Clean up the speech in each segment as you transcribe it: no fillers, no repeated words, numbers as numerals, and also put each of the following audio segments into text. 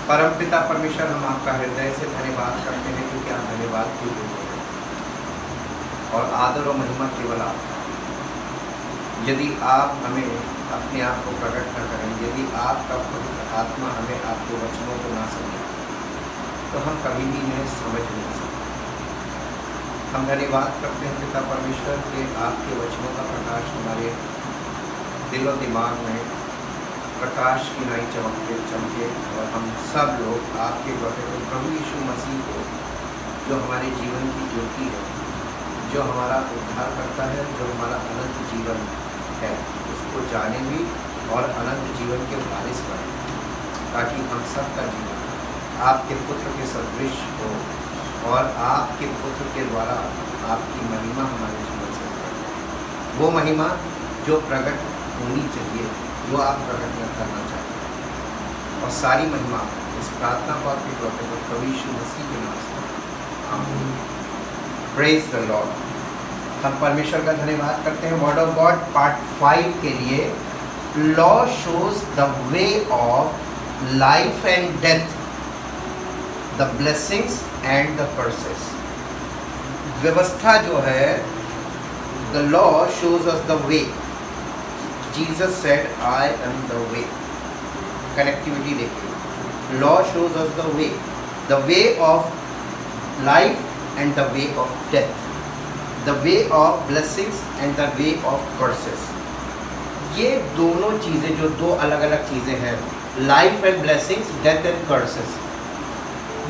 परमपिता परमेश्वर, हम आपका हृदय से धन्यवाद करते हैं क्योंकि आप धन्यवाद की योग्य हैं और आदर और महिमा केवल आपका। यदि आप हमें अपने आप को प्रकट न करें, यदि आपका पवित्र आत्मा हमें आपके वचनों को ना समझे, तो हम कभी भी इन्हें समझ नहीं सकते। हम धन्यवाद करते हैं पिता परमेश्वर के आपके वचनों का प्रकाश हमारे दिल और दिमाग में प्रकाश की नाई चमके और हम सब लोग आपके बढ़ते प्रभु यीशु मसीह को, जो हमारे जीवन की ज्योति है, जो हमारा उद्धार करता है, जो हमारा अनंत जीवन है, उसको जाने भी और अनंत जीवन के वारिस बने, ताकि हम सबका जीवन आपके पुत्र के सदृश हो और आपके पुत्र के द्वारा आपकी महिमा हमारे जीवन से हो। वो महिमा जो प्रकट होनी चाहिए, वो आप प्रकट करना चाहते हैं, और सारी महिमा इस प्रार्थना को आपके प्रभु यीशु मसीह के नाम से आमीन। Praise the Lord. हम परमेश्वर का धन्यवाद करते हैं। वर्ड ऑफ गॉड पार्ट 5 के लिए, law shows the way of life and death, the blessings and the curses. व्यवस्था जो है, the law shows us the way. Jesus said, I am the way. Connectivity देखिए, law shows us the way of life and the way of death, the way of blessings and the way of curses. ये दोनों चीज़ें, जो दो अलग अलग चीज़ें हैं, life and blessings, death and curses,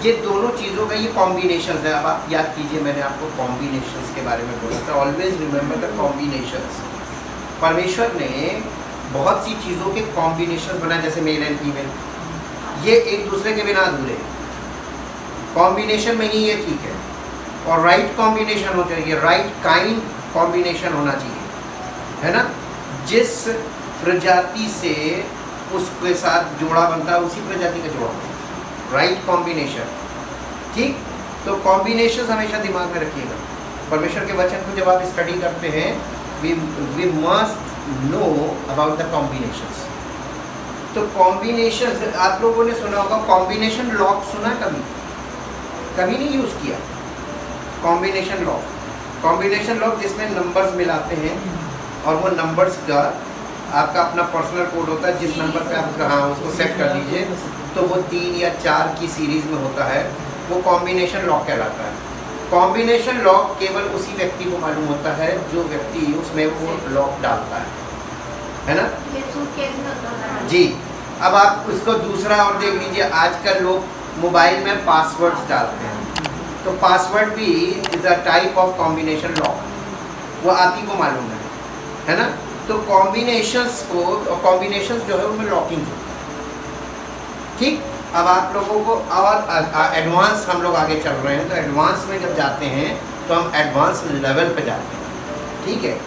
ये दोनों चीज़ों का ये कॉम्बिनेशन है। अब आप याद कीजिए, मैंने आपको कॉम्बिनेशंस के बारे में बोला था। Always remember the combinations. परमेश्वर ने बहुत सी चीज़ों के कॉम्बिनेशन बनाए, जैसे मेल एंड फीमेल, ये एक दूसरे के बिना अधूरे, कॉम्बिनेशन में ही ये ठीक है। और राइट कॉम्बिनेशन होना चाहिए, राइट काइंड कॉम्बिनेशन होना चाहिए, है ना। जिस प्रजाति से उसके साथ जोड़ा बनता है, उसी प्रजाति का जोड़ा बनता है, राइट कॉम्बिनेशन, ठीक। तो कॉम्बिनेशन हमेशा दिमाग में रखिएगा। परमेश्वर के वचन को जब आप स्टडी करते हैं, we must know about the combinations. तो combinations, आप लोगों ने सुना होगा combination lock, सुना कभी? कभी नहीं यूज़ किया combination lock? combination lock जिसमें नंबर्स मिलाते हैं और वो नंबर्स का आपका अपना पर्सनल कोड होता है। जिस नंबर पे आप उसको सेट कर दीजिए, तो वो 3 या 4 की सीरीज़ में होता है, वो कॉम्बिनेशन लॉक कहलाता है। कॉम्बिनेशन लॉक केवल उसी व्यक्ति को मालूम होता है जो व्यक्ति उसमें वो लॉक डालता है ना जी। अब आप उसको दूसरा और देख लीजिए, आजकल लोग मोबाइल में पासवर्ड्स डालते हैं, तो पासवर्ड भी is a type of combination lock, वो आप ही को मालूम है ना। तो कॉम्बिनेशंस जो है उनमें लॉकिंग होती है, ठीक। अब आप लोगों को और एडवांस, हम लोग आगे चल रहे हैं, तो एडवांस में जब जाते हैं तो हम एडवांस लेवल पे जाते हैं, ठीक है।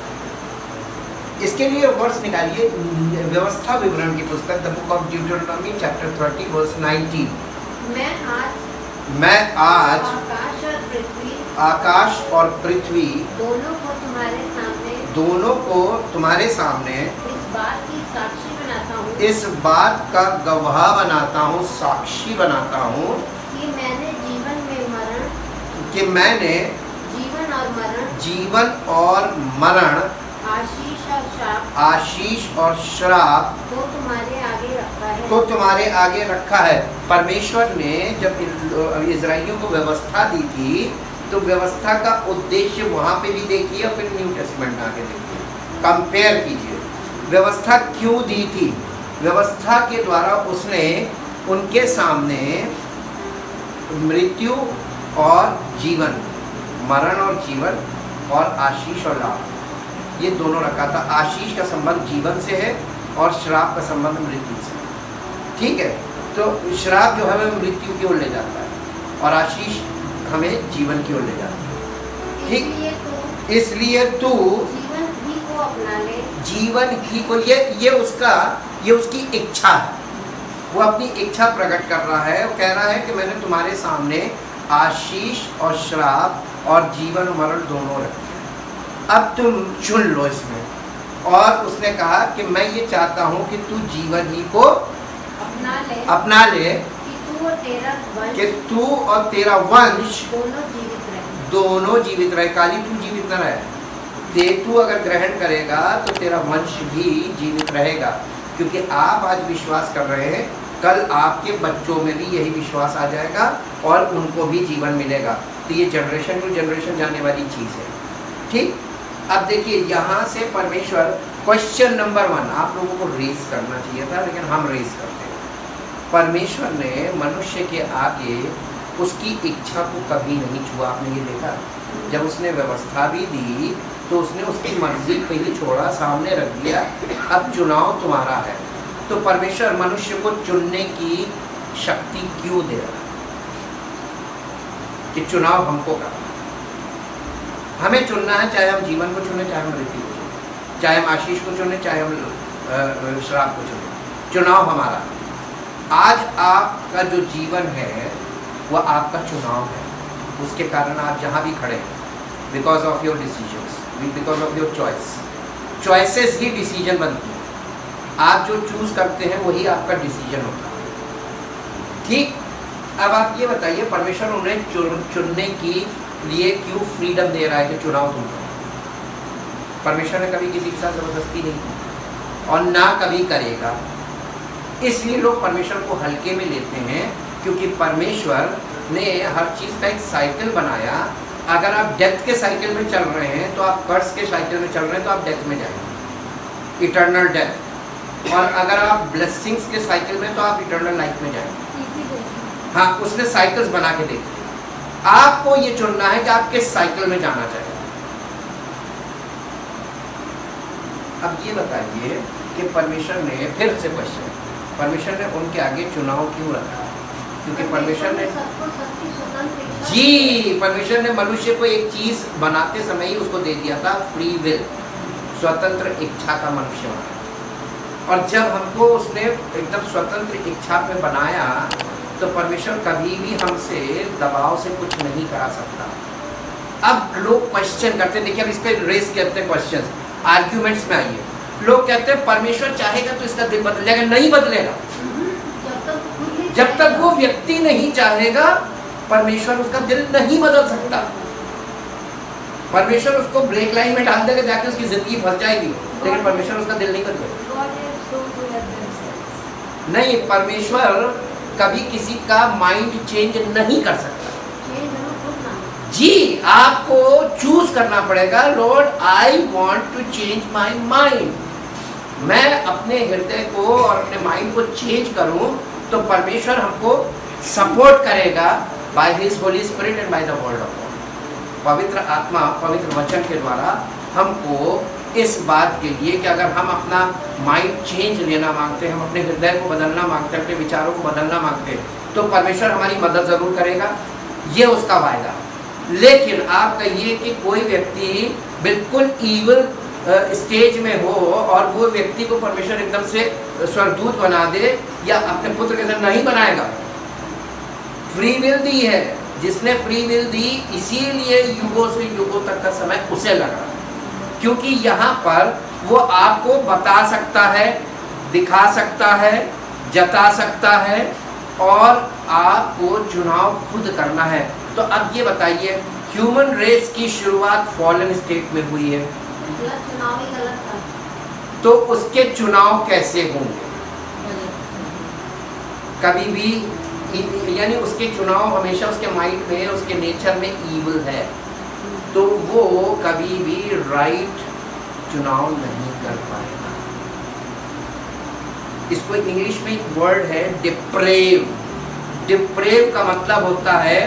इसके लिए वर्स निकालिए, व्यवस्था विवरण की पुस्तक, the book of Deuteronomy chapter 30 verse 19। मैं आज आकाश और पृथ्वी दोनों को तुम्हारे सामने इस बात का गवाह बनाता हूँ, साक्षी बनाता हूँ कि मैंने जीवन और मरण, आशीष और श्राप तो तुम्हारे आगे रखा है। परमेश्वर ने जब इजराइलियों को व्यवस्था दी थी, तो व्यवस्था का उद्देश्य वहाँ पे भी देखिए और फिर न्यू टेस्टमेंट में आके देखिए, कंपेयर कीजिए। व्यवस्था क्यों दी थी? व्यवस्था के द्वारा उसने उनके सामने मृत्यु और जीवन, मरण और जीवन, और आशीष और लाभ, ये दोनों रखा था। आशीष का संबंध जीवन से है और श्राप का संबंध मृत्यु से, ठीक है। तो श्राप जो है वह मृत्यु की ओर ले जाता है और आशीष हमें जीवन की ओर ले जाता है, ठीक। इसलिए तू जीवन ही को, ये उसकी इच्छा है, वो अपनी इच्छा प्रकट कर रहा है। वो कह रहा है कि मैंने तुम्हारे सामने आशीष और श्राप और जीवन मरण दोनों रखे, अब तुम चुन लो इसमें। और उसने कहा कि मैं ये चाहता हूँ कि तू जीवन ही को अपना ले कि तू तू और तेरा वंश कि तू और तेरा वंश दोनों जीवित रहे। काली तू जीवित न रहे, तू अगर ग्रहण करेगा तो तेरा वंश भी जीवित रहेगा, क्योंकि आप आज विश्वास कर रहे हैं, कल आपके बच्चों में भी यही विश्वास आ जाएगा और उनको भी जीवन मिलेगा। तो ये जनरेशन टू जनरेशन जाने वाली चीज़ है। ठीक, अब देखिए यहाँ से परमेश्वर क्वेश्चन नंबर 1 आप लोगों को रेज करना चाहिए था, लेकिन हम रेज करते हैं। परमेश्वर ने मनुष्य के आगे उसकी इच्छा को कभी नहीं छुआ। आपने ये देखा, जब उसने व्यवस्था भी दी तो उसने उसकी मर्जी पे ही छोड़ा, सामने रख दिया, अब चुनाव तुम्हारा है। तो परमेश्वर मनुष्य को चुनने की शक्ति क्यों दे रहा है कि चुनाव हमको करना, हमें चुनना है, चाहे हम जीवन को चुने, चाहे हम मृत्यु को चुने, चाहे हम आशीष को चुने, चाहे हम श्राप को चुने, चुनाव हमारा। आज आपका जो जीवन है वह आपका चुनाव है, उसके कारण आप जहाँ भी खड़े हैं, because of your decisions, because of your choices he decision बनती है। आप जो चूज करते हैं वही आपका डिसीजन होता है। ठीक, अब आप ये बताइए परमेश्वर उन्हें चुनने की लिए क्यों फ्रीडम दे रहा है कि चुनाव तुम करो। परमेश्वर ने कभी किसी के साथ जबरदस्ती नहीं की और ना कभी करेगा। इसलिए लोग परमेश्वर को हल्के में लेते हैं, क्योंकि परमेश्वर ने हर चीज़ का एक साइकिल बनाया। अगर आप डेथ के साइकिल में चल रहे हैं तो आप कर्स के साइकिल में चल रहे हैं तो आप डेथ में जाएंगे, इटर्नल डेथ। और अगर आप ब्लेसिंग्स के साइकिल में तो आप इटर्नल लाइफ में जाएंगे। हाँ, उसने साइकिल्स बना के देखी। आपको ये चुनना है कि आप किस साइकिल में जाना चाहिए। अब ये बताइए कि परमेश्वर ने, फिर से क्वेश्चन, परमेश्वर ने उनके आगे चुनाव क्यों रखा? क्योंकि परमेश्वर ने परमेश्वर ने मनुष्य को एक चीज बनाते समय ही उसको दे दिया था, फ्री विल, स्वतंत्र इच्छा का मनुष्य बनाया। और जब हमको उसने एकदम स्वतंत्र इच्छा पे बनाया तो परमेश्वर कभी भी हमसे दबाव से कुछ नहीं करा सकता। अब लोग क्वेश्चन करते हैं, देखिए अब इस पे रेस करते हैं क्वेश्चन, आर्ग्यूमेंट्स में आइए। लोग कहते हैं परमेश्वर चाहेगा तो इसका दिल बदल जाएगा। नहीं बदलेगा, जब तक वो व्यक्ति नहीं चाहेगा परमेश्वर उसका दिल नहीं बदल सकता। परमेश्वर उसको ब्रेक लाइन में डाल देगा, जाके उसकी जिंदगी फंस जाएगी, लेकिन परमेश्वर उसका दिल नहीं बदलेगा। नहीं, परमेश्वर कभी किसी का माइंड चेंज नहीं कर सकता। जी, आपको चूज करना पड़ेगा, lord I want to change my mind. मैं अपने हृदय को और अपने माइंड को चेंज करूं तो परमेश्वर हमको सपोर्ट करेगा by his Holi spirit and by the word of God. पवित्र आत्मा पवित्र वचन के द्वारा हमको इस बात के लिए कि अगर हम अपना माइंड चेंज लेना मांगते हैं, हम अपने हृदय को बदलना मांगते हैं, अपने विचारों को बदलना मांगते हैं, तो परमेश्वर हमारी मदद ज़रूर करेगा, ये उसका वायदा। लेकिन आप कहिए कि कोई व्यक्ति बिल्कुल ईवल स्टेज में हो और वो व्यक्ति को परमेश्वर एकदम से स्वर्गदूत बना दे या अपने पुत्र के साथ, नहीं बनाएगा। फ्री विल दी है, जिसने फ्री विल दी, इसीलिए युगों से युगों तक का समय उसे लगा, क्योंकि यहाँ पर वो आपको बता सकता है, दिखा सकता है, जता सकता है और आपको चुनाव खुद करना है। तो अब ये बताइए, ह्यूमन रेस की शुरुआत फॉलन स्टेट में हुई है, चुनाव ही गलत था, तो उसके चुनाव कैसे होंगे? कभी भी, यानी उसके चुनाव हमेशा उसके माइंड में, उसके नेचर में ईविल है, तो वो कभी भी राइट चुनाव नहीं कर पाएगा। इसको इंग्लिश में एक वर्ड है डिप्रेव। डिप्रेव का मतलब होता है,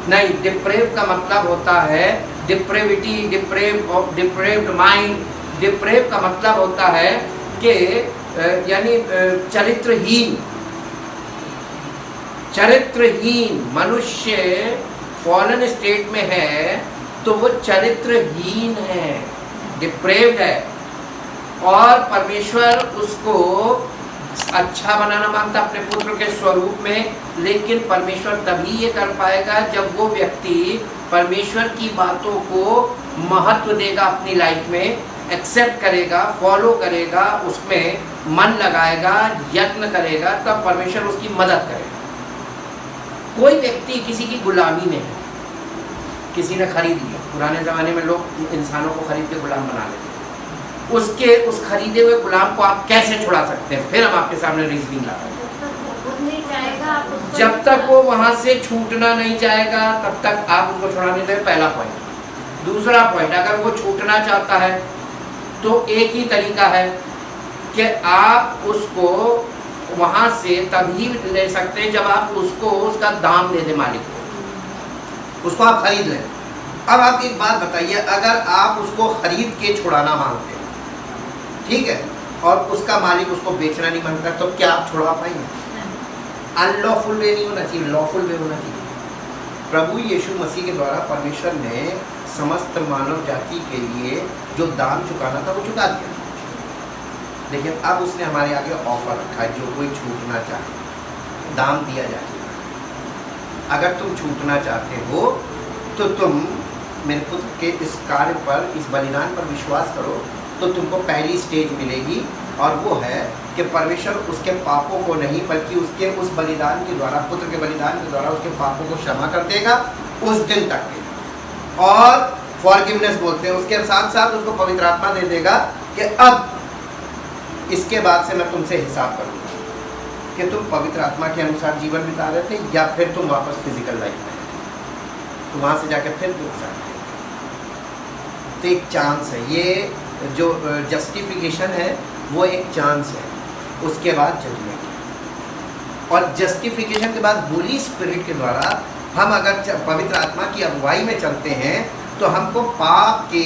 नहीं, डिप्रेव का मतलब होता है डिप्रेविटी, डिप्रेव्ड माइंड। डिप्रेव का मतलब होता है कि यानी चरित्रहीन। चरित्रहीन मनुष्य फॉलन स्टेट में है तो वो चरित्रहीन है, डिप्रेव्ड है, और परमेश्वर उसको अच्छा बनाना मांगता अपने पुत्र के स्वरूप में। लेकिन परमेश्वर तभी ये कर पाएगा जब वो व्यक्ति परमेश्वर की बातों को महत्व देगा अपनी लाइफ में, एक्सेप्ट करेगा, फॉलो करेगा, उसमें मन लगाएगा, यत्न करेगा, तब परमेश्वर उसकी मदद करेगा। कोई व्यक्ति किसी की गुलामी में है, किसी ने खरीद लिया, पुराने ज़माने में लोग इंसानों को खरीद के गुलाम बना लेते हैं, उसके उस खरीदे हुए गुलाम को आप कैसे छुड़ा सकते हैं? फिर हम आपके सामने रीजनिंग ला रहे हैं। जब तक वो वहाँ से छूटना नहीं चाहेगा तब तक आप उसको छुड़ाने दें, पहला पॉइंट। दूसरा पॉइंट, अगर वो छूटना चाहता है तो एक ही तरीका है कि आप उसको वहाँ से तभी ले सकते हैं जब आप उसको उसका दाम दे दें मालिक को, उसको आप खरीद लें। अब आप एक बात बताइए, अगर आप उसको खरीद के छुड़ाना मांगते हैं, ठीक है, और उसका मालिक उसको बेचना नहीं मांगता, तो क्या आप छुड़ा पाएंगे? अनलॉफुल वे नहीं होना चाहिए, लॉफुल वे होना चाहिए। प्रभु यीशु मसीह के द्वारा परमेश्वर ने समस्त मानव जाति के लिए जो दाम चुकाना था वो चुका दिया, लेकिन अब उसने हमारे आगे ऑफर रखा है, जो कोई छूटना चाहे दाम दिया जाएगा। अगर तुम छूटना चाहते हो तो तुम मेरे पुत्र के इस कार्य पर, इस बलिदान पर विश्वास करो, तो तुमको पहली स्टेज मिलेगी, और वो है कि परमेश्वर उसके पापों को नहीं बल्कि उसके उस बलिदान के द्वारा, पुत्र के बलिदान के द्वारा उसके पापों को क्षमा कर देगा उस दिन तक के, और फॉरगिवनेस बोलते हैं, उसके साथ साथ उसको पवित्र आत्मा दे देगा कि अब इसके बाद से मैं तुमसे हिसाब करूँगा कि तुम पवित्र आत्मा के अनुसार जीवन बिता रहे थे या फिर तुम वापस फिजिकल लाइफ में, तो वहाँ से जाकर फिर दुख सकते। तो एक चांस है, ये जो जस्टिफिकेशन है वो एक चांस है, उसके बाद जजमेंट। और जस्टिफिकेशन के बाद होली स्पिरिट के द्वारा हम अगर पवित्र आत्मा की अगुवाई में चलते हैं तो हमको पाप के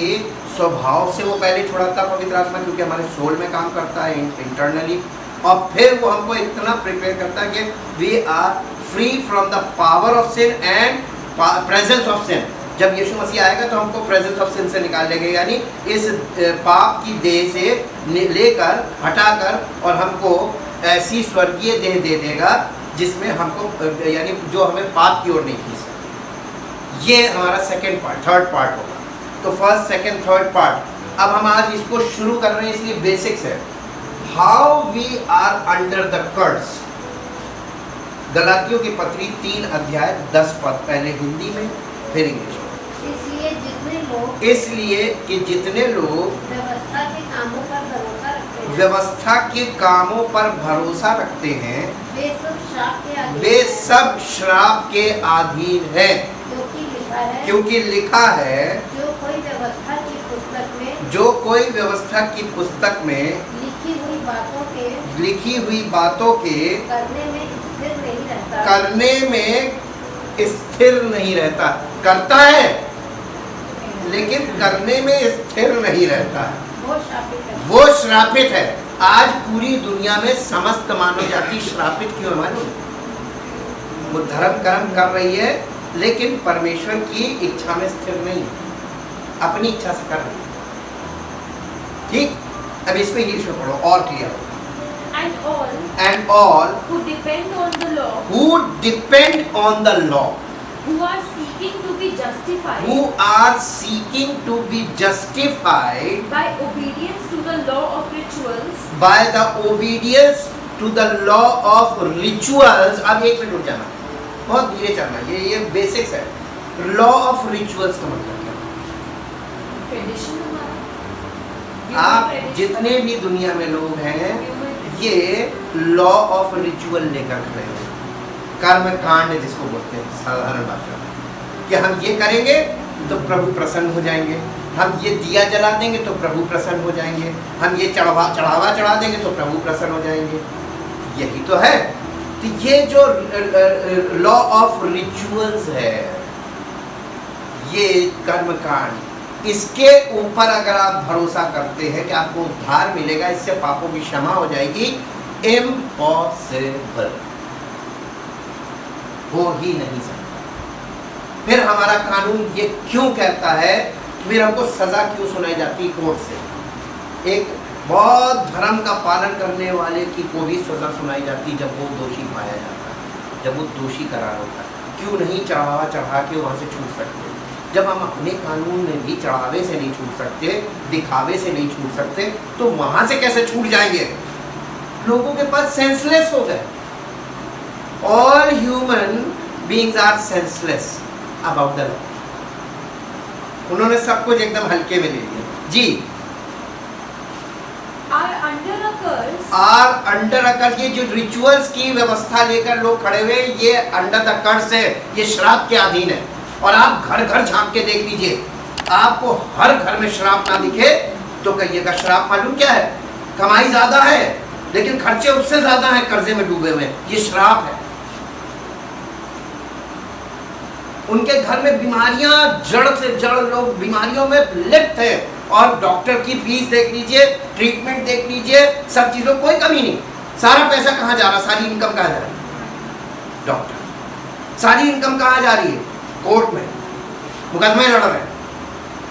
स्वभाव से वो पहले छुड़ाता पवित्र आत्मा, क्योंकि हमारे सोल में काम करता है इंटरनली, और फिर वो हमको इतना प्रिपेयर करता है कि we are free from the power of sin and presence of sin. जब यीशु मसीह आएगा तो हमको प्रेजेंस ऑफ सिन से निकाल लेगा, यानी इस पाप की देह से लेकर हटाकर, और हमको ऐसी स्वर्गीय देह दे देगा जिसमें हमको, यानी जो हमें पाप की ओर नहीं खींच सकती। ये हमारा सेकंड पार्ट, थर्ड पार्ट होगा। तो फर्स्ट, सेकंड, थर्ड पार्ट अब हम आज इसको शुरू कर रहे हैं, इसलिए बेसिक्स है। How we are under the curse. गलातियों की पत्री 3 अध्याय 10 पद, पहले हिंदी में फिर इंग्लिश में। इसलिए कि जितने लोग व्यवस्था के कामों पर भरोसा रखते हैं वे सब श्राप के अधीन हैं, क्योंकि लिखा है जो कोई व्यवस्था की पुस्तक में लिखी हुई बातों के करने में स्थिर नहीं रहता, करता है लेकिन करने में स्थिर नहीं रहता है, वो श्रापित है। आज पूरी दुनिया में समस्त मानव जाति श्रापित क्यों है मालूम? वो धर्म कर्म कर रही है लेकिन परमेश्वर की इच्छा में स्थिर नहीं, अपनी इच्छा से कर रही है। ठीक, अब इसको इंग्लिश में पढ़ो और क्लियर हो। And all who depend on the law, who are seeking to be justified by obedience to the law of rituals, by the obedience to the law of rituals। अब एक मिनट रुक जाना, बहुत धीरे चलना, ये बेसिक्स है। लॉ ऑफ रिचुअल्स का मतलब क्या? आप जितने भी दुनिया में लोग हैं ये लॉ ऑफ रिचुअल लेकर खड़े हैं, कर्म कांड जिसको बोलते हैं साधारण भाषा में, कि हम ये करेंगे तो प्रभु प्रसन्न हो जाएंगे, हम ये दिया जला देंगे तो प्रभु प्रसन्न हो जाएंगे, हम ये चढ़ावा चढ़ा देंगे तो प्रभु प्रसन्न हो जाएंगे। यही तो है। तो ये जो लॉ ऑफ रिचुअल्स है, ये कर्म कांड, इसके ऊपर अगर आप भरोसा करते हैं कि आपको उद्धार मिलेगा, इससे पापों की क्षमा हो जाएगी, इम्पॉसिबल, हो ही नहीं सकता। फिर हमारा कानून ये क्यों कहता है, फिर हमको सजा क्यों सुनाई जाती कोर्ट से? एक बहुत धर्म का पालन करने वाले को भी सजा सुनाई जाती जब वो दोषी पाया जाता है, जब वो दोषी करार होता है। क्यों नहीं चढ़ावा चढ़ा के वहाँ से छूट सकते? जब हम अपने कानून में भी चढ़ावे से नहीं छूट सकते, दिखावे से नहीं छूट सकते, तो वहां से कैसे छूट जाएंगे? लोगों के पास सेंसलेस हो गए। All human beings are senseless about the law. उन्होंने सब कुछ एकदम हल्के में ले लिया। जी, are under a curse are under a curse, ये जो रिचुअल्स की व्यवस्था लेकर लोग खड़े हुए, ये अंडर द कर्स है, ये श्राप के अधीन है। और आप घर घर झांक के देख लीजिए, आपको हर घर में श्राप ना दिखे तो कहिएगा श्राप मालूम क्या है? कमाई ज्यादा है लेकिन खर्चे उससे ज्यादा हैं, कर्जे में डूबे हुए, ये श्राप है। उनके घर में बीमारियां जड़ से जड़, लोग बीमारियों में लिप्त है। और डॉक्टर की फीस देख लीजिए, ट्रीटमेंट देख लीजिए, सब चीजों कोई कमी नहीं। सारा पैसा कहाँ जा रहा, सारी इनकम कहाँ जा रही है? डॉक्टर। सारी इनकम कहाँ जा रही है? कोर्ट में मुकदमे लड़ रहे हैं।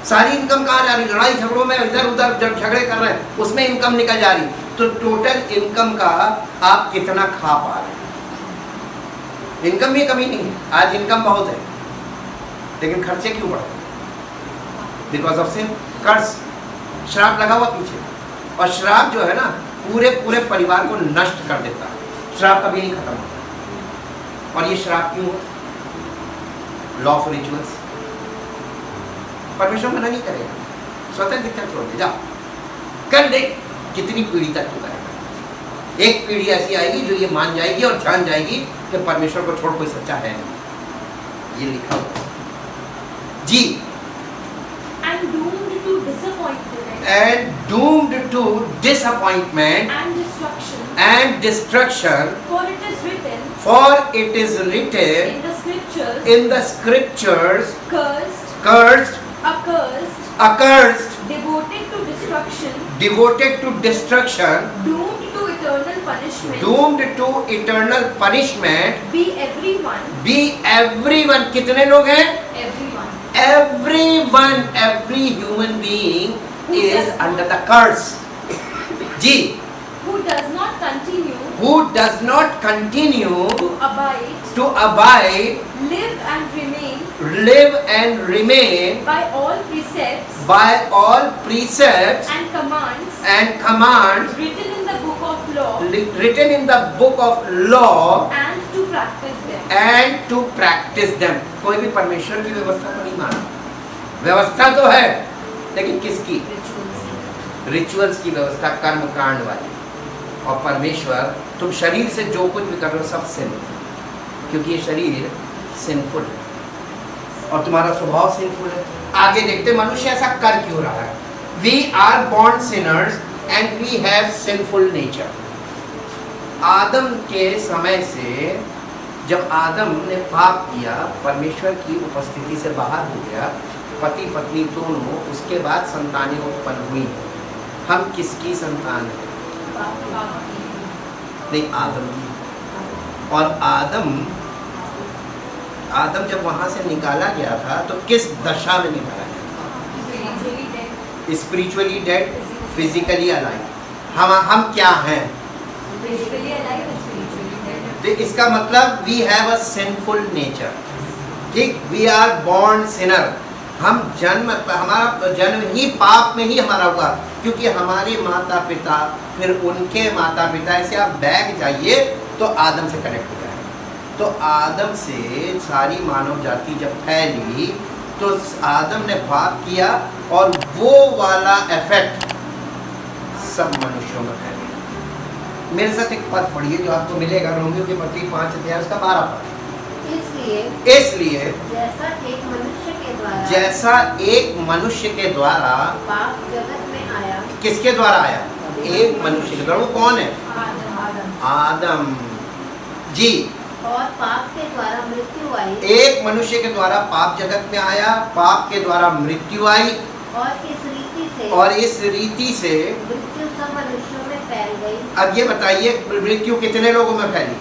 सारी इनकम कहाँ जा रही है? लड़ाई झगड़ों में इधर उधर जब झगड़े कर रहे हैं उसमें इनकम निकल जा रही। तो टोटल इनकम का आप कितना खा पा रहे हैं? इनकम में कमी नहीं है, आज इनकम बहुत है लेकिन खर्चे क्यों बढ़ रहे? बिकॉज ऑफ सिन, कर्ज, श्राप लगा हुआ पीछे। और श्राप जो है ना, पूरे पूरे परिवार को नष्ट कर देता है। श्राप कभी नहीं खत्म होता। और ये श्राप क्यों? Law of rituals. परमेश्वर मना नहीं करेगा, स्वतः दिक्कत छोड़ दे, जा कर देख कितनी पीढ़ी तक तू करेगा। एक पीढ़ी ऐसी आएगी जो ये मान जाएगी और जान जाएगी कि परमेश्वर को छोड़ कोई सच्चा है नहीं। ये लिखा हुआ जी। and doomed to disappointment And doomed to disappointment and destruction, and destruction, for it is written for it is written in the scriptures, cursed, accursed, accursed, devoted to destruction, devoted to destruction, doomed to eternal punishment, doomed to eternal punishment, be everyone, be everyone। कितने लोग हैं? everyone, Everyone, every human being is under the curse। Ji, who does not continue who does not continue to abide, to abide, live and remain live and remain by all precepts by all precepts and commands and commands written in the book of law, written in the book of law and to practice them. and to practice them। कोई भी परमेश्वर की व्यवस्था को नहीं माना। व्यवस्था तो है लेकिन किसकी? रिचुअल्स की व्यवस्था, कर्म कांड वाली। और परमेश्वर, तुम शरीर से जो कुछ भी कर रहे हो सब सिन, क्योंकि ये शरीर सिंफुल है और तुम्हारा स्वभाव सिंफुल है। आगे देखते मनुष्य ऐसा कर क्यों रहा है? We are born sinners and we have sinful nature. Adam के समय से, जब आदम ने पाप किया, परमेश्वर की उपस्थिति से बाहर हो गया, पति पत्नी दोनों, उसके बाद संतानें उत्पन्न हुई। हम किसकी संतान हैं? नहीं, आदम की। और आदम जब वहां से निकाला गया था तो किस दशा में निकाला गया? Spiritually dead, physically alive. हम क्या हैं? तो इसका मतलब we have a sinful nature. ठीक, वी आर बॉर्न सिनर। हम हमारा जन्म ही पाप में ही हमारा हुआ, क्योंकि हमारे माता पिता, फिर उनके माता पिता, ऐसे आप बैक जाइए तो आदम से कनेक्ट हो जाएगा। तो आदम से सारी मानव जाति जब फैली तो आदम ने पाप किया और वो वाला इफेक्ट सब मनुष्यों में फैल गया। मेरे साथ एक पद पढ़िए जो आपको मिलेगा, रोमियो के पत्री 5 अध्याय उसका 12 पद। इसलिए जैसा एक मनुष्य के द्वारा पाप जगत में आया। किसके द्वारा आया? एक मनुष्य के द्वारा। वो कौन है? आदम जी। और पाप के द्वारा मृत्यु आई। एक मनुष्य के द्वारा पाप जगत में आया, पाप के द्वारा मृत्यु आई, और इस रीति से मृत्यु सब मनुष्यों में फैल गई। अब ये बताइए, मृत्यु कितने लोगों में फैली?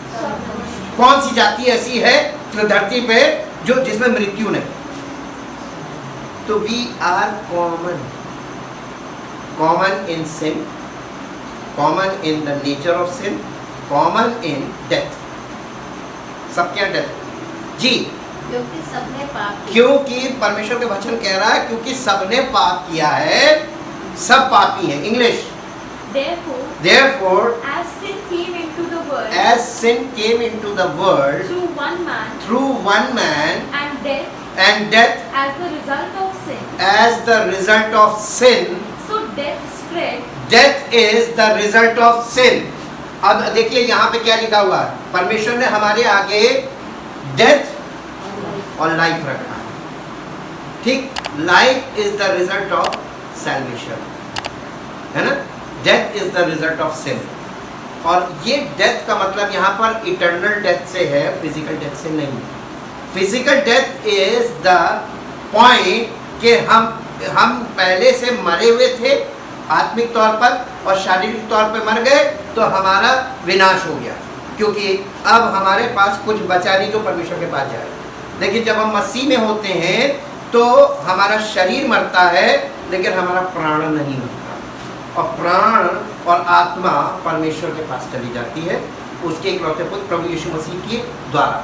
कौन सी जाति ऐसी है जो धरती पे जो जिसमें मृत्यु नहीं? तो we are common in sin, common in the nature of sin, common in death. सबके यहाँ डेथ जी। क्योंकि सबने पाप किया। क्योंकि परमेश्वर के वचन कह रहा है क्योंकि सबने पाप किया है, सब पापी हैं। English, therefore as sin came into the world as sin came into the world through one man, through one man and death and death as the result of sin, as the result of sin, so death spread. death is the result of sin. अब देखिए यहाँ पे क्या लिखा हुआ है, परमेश्वर ने हमारे आगे डेथ और लाइफ रखा है, ठीक। Life is the result of salvation, है ना। Death is the result of sin, और ये डेथ का मतलब यहाँ पर इटर्नल डेथ से है, फिजिकल डेथ से नहीं। Physical death is the point कि हम पहले से मरे हुए थे आत्मिक तौर पर और शारीरिक तौर पर मर गए, तो हमारा विनाश हो गया, क्योंकि अब हमारे पास कुछ बचा नहीं जो परमेश्वर के पास जाए। लेकिन जब हम मसीह में होते हैं तो हमारा शरीर मरता है लेकिन हमारा प्राण नहीं मरता, और प्राण और आत्मा परमेश्वर के पास चली जाती है उसके इकलौते पुत्र प्रभु यीशु मसीह के द्वारा।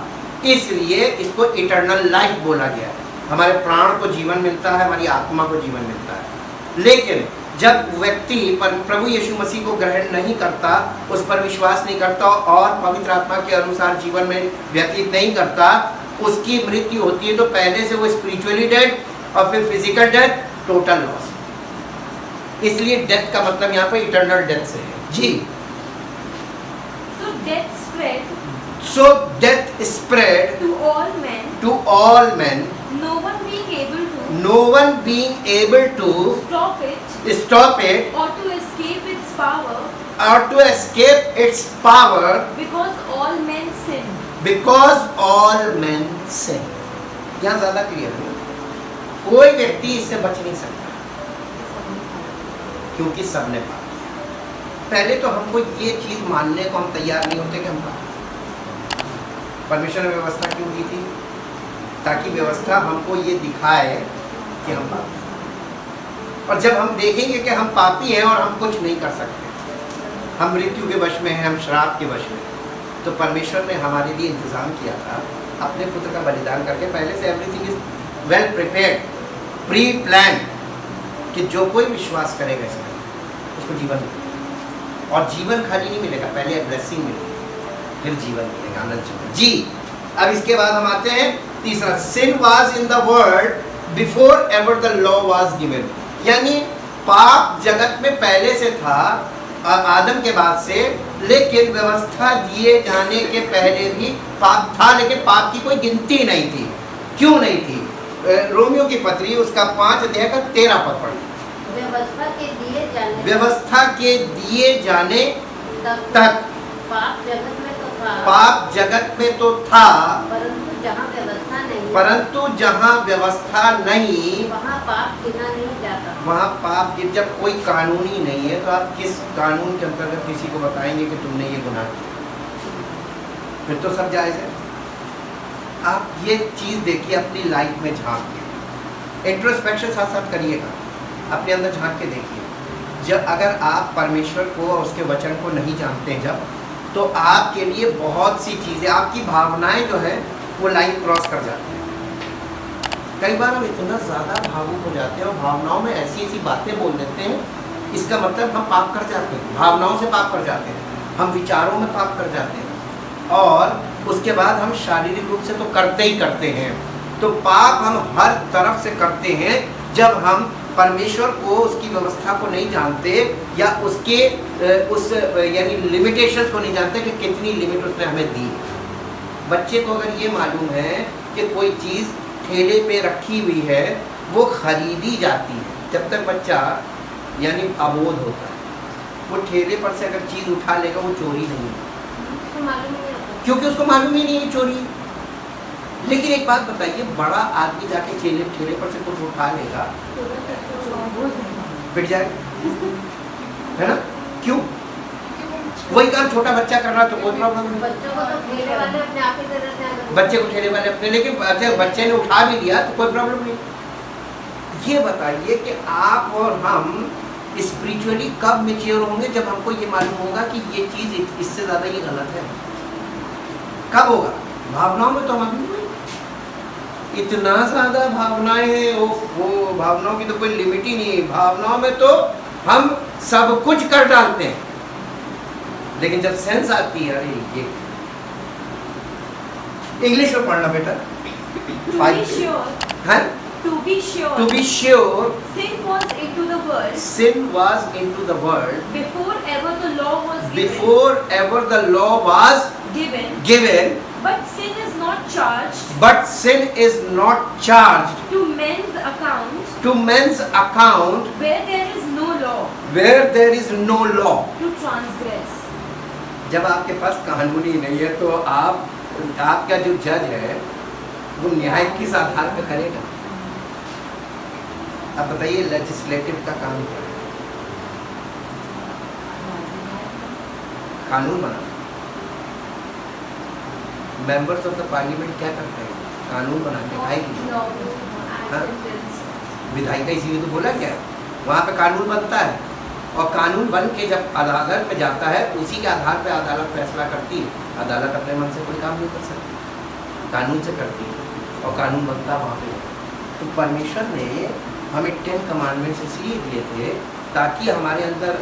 इसलिए इसको इटर्नल लाइफ बोला गया है। हमारे प्राण को जीवन मिलता है, हमारी आत्मा को जीवन मिलता है। लेकिन जब व्यक्ति प्रभु यीशु मसीह को ग्रहण नहीं करता, उस पर विश्वास नहीं करता और पवित्र आत्मा के अनुसार जीवन में व्यतीत नहीं करता, उसकी मृत्यु होती है। तो पहले से वो स्पिरिचुअली डेड और फिर फिजिकल डेथ, टोटल लॉस। इसलिए डेथ का मतलब यहाँ पर इटर्नल डेथ से है जी। So death spread So death spread to all men, to all men, no one being able to no one being able to stop it or to escape its power, or to escape its power, because all men sinned. because all men sin. यहाँ ज़्यादा clear है, कोई व्यक्ति इससे बच नहीं सकता क्योंकि सबने पाप किया। पहले तो हमको ये चीज़ मानने को हम तैयार नहीं होते कि हम पाप। परमेश्वर ने व्यवस्था क्यों दी थी? ताकि व्यवस्था हमको ये दिखाए कि हम पापी। और जब हम देखेंगे कि हम पापी हैं और हम कुछ नहीं कर सकते, हम मृत्यु के वश में हैं, हम श्राप के वश में हैं, तो परमेश्वर ने हमारे लिए इंतज़ाम किया था अपने पुत्र का बलिदान करके। पहले से everything is well prepared, pre plan, कि जो कोई विश्वास करेगा इसमें उसको जीवन मिलेगा। और जीवन खाली नहीं मिलेगा, पहले ब्लेसिंग मिलेगी, फिर जीवन मिलेगा, आनंद जीवन जी। अब इसके बाद हम आते हैं तीसरा, sin was in the world before ever the law was given. यानी पाप जगत में पहले से था आदम के बाद से, लेकिन व्यवस्था दिए जाने के पहले भी पाप था, लेकिन पाप की कोई गिनती नहीं थी। क्यों नहीं थी? रोमियो की पत्री उसका 5 अध्याय का 13 पद पढ़िए। व्यवस्था के दिए जाने तक पाप जगत में तो था, पाप जगत में तो था, परंतु जहाँ व्यवस्था नहीं वहाँ पाप गिना नहीं जाता। वहाँ पाप जब कोई कानूनी नहीं है तो आप किस कानून के अंतर्गत किसी को बताएंगे कि तुमने ये गुनाह किया? फिर तो सब जायज़ है। आप ये चीज़ देखिए, अपनी लाइफ में झांक के इंट्रोस्पेक्शन साथ साथ करिएगा, अपने अंदर झांक के देखिए। जब अगर आप परमेश्वर को और उसके वचन को नहीं जानते हैं जब, तो आपके लिए बहुत सी चीज़ें, आपकी भावनाएं जो है वो लाइन क्रॉस कर जाती हैं। कई बार हम इतना ज़्यादा भावुक हो जाते हैं और भावनाओं में ऐसी ऐसी बातें बोल देते हैं, इसका मतलब हम पाप कर जाते हैं, भावनाओं से पाप कर जाते हैं, हम विचारों में पाप कर जाते हैं, और उसके बाद हम शारीरिक रूप से तो करते ही करते हैं। तो पाप हम हर तरफ से करते हैं जब हम परमेश्वर को, उसकी व्यवस्था को नहीं जानते, या उसके उस यानी लिमिटेशंस को नहीं जानते कि कितनी लिमिट उसने हमें दी। बच्चे को अगर ये मालूम है कि कोई चीज़ ठेले पे रखी हुई है, वो खरीदी जाती है, जब तक बच्चा यानी अबोध होता है, वो ठेले पर से अगर चीज़ उठा लेगा वो चोरी नहीं है, क्योंकि उसको मालूम ही नहीं है चोरी। लेकिन एक बात बताइए, बड़ा आदमी जाके ठेले पर से कुछ उठा लेगा, पिट जाएगा, है ना? क्यों? वही काम छोटा बच्चा कर रहा तो कोई प्रॉब्लम नहीं। बच्चों को तो ठेले वाले अपने आप ही दे देते हैं। बच्चे को ठेले वाले अपने, लेकिन बच्चे ने उठा भी लिया तो कोई प्रॉब्लम नहीं। ये बताइए कि आप और हम स्पिरिचुअली कब मैच्योर होंगे? जब हमको ये मालूम होगा कि ये चीज़ इससे ज़्यादा ये गलत है। कब होगा? भावनाओं में तो हम इतना ज़्यादा भावनाएं हैं, वो भावनाओं की तो कोई लिमिट ही नहीं है। भावनाओं में तो हम सब कुछ कर डालते हैं, लेकिन जब सेंस आती है, अरे ये इंग्लिश में पढ़ना बेटा। To be sure, हाँ? to be sure, To be sure, sin was into the world sin was into the world before ever the law was before ever the law was given, but sin is not charged but sin is not charged to men's account to men's account where there is no law where there is no law. to transgress. जब आपके पास कानून ही नहीं है तो आपका जो जज है वो न्याय किस आधार पर करेगा? अब बताइए, लेजिस्लेटिव का काम क्या है? कानून बनाना। मेंबर्स ऑफ द पार्लियामेंट क्या करते हैं? कानून बनाते हैं। विधायिका इसीलिए तो बोला क्या, वहाँ पे कानून बनता है, और कानून बन के जब अदालत में जाता है, उसी के आधार पे अदालत फैसला करती है। अदालत अपने मन से कोई काम नहीं कर सकती, कानून से करती है, और कानून बनता वहाँ पे। तो परमेश्वर ने हमें 10 कमांडमेंट्स इसलिए दिए थे ताकि हमारे अंदर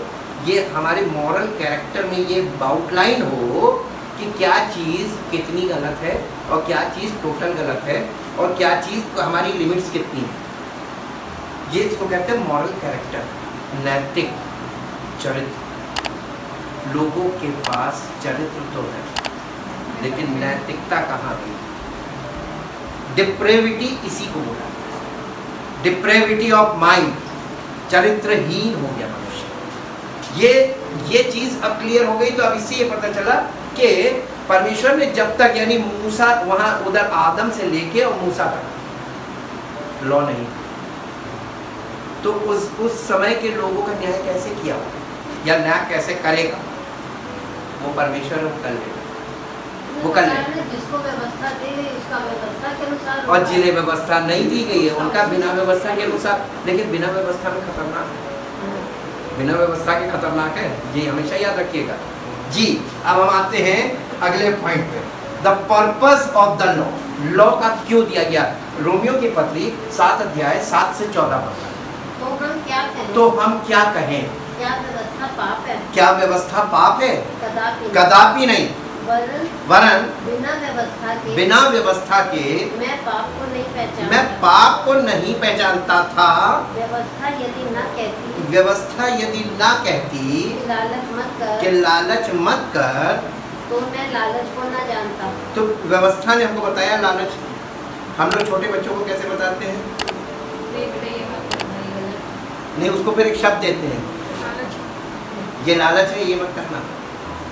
ये, हमारे मॉरल कैरेक्टर में ये आउटलाइन हो कि क्या चीज़ कितनी गलत है और क्या चीज़ टोटल गलत है, और क्या चीज़ हमारी लिमिट्स कितनी है। ये इसको कहते हैं मॉरल कैरेक्टर, नैतिक चरित्र। लोगों के पास चरित्र तो है, लेकिन नैतिकता कहाँ गई? डिप्रेविटी इसी को बोला, डिप्रेविटी ऑफ माइंड, चरित्रहीन हो गया मनुष्य। ये चीज अब क्लियर हो गई। तो अब इससे ये पता चला कि परमेश्वर ने जब तक, यानी मूसा, वहां उधर आदम से लेके और मूसा तक लॉ नहीं, तो उस समय के लोगों का न्याय कैसे किया या न्याय कैसे करेगा? वो परमेश्वर कर लेगा, वो कर लेगा। जिसको व्यवस्था दी गई उसका व्यवस्था के अनुसार, और जिन्हें व्यवस्था नहीं दी गई है उनका बिना व्यवस्था के अनुसार। लेकिन बिना व्यवस्था में खतरनाक है, बिना व्यवस्था के खतरनाक है, ये हमेशा याद रखिएगा जी। अब हम आते हैं अगले पॉइंट पे, the purpose of the law. Law का क्यों दिया गया? रोमियो की पत्री 7 अध्याय 7 से 14 पढ़ना। तो हम क्या कहें? तो हम क्या कहें? क्या व्यवस्था पाप है? क्या व्यवस्था पाप है? कदापि नहीं। वरन बिना व्यवस्था के मैं पाप को नहीं पहचानता था। व्यवस्था यदि न कहती कि लालच मत कर तो मैं लालच को न जानता। तो व्यवस्था ने हमको बताया लालच। हम लोग छोटे बच्चों को कैसे बताते हैं? नहीं, उसको फिर एक शब्द देते हैं, ये लालच है, ये मत करना।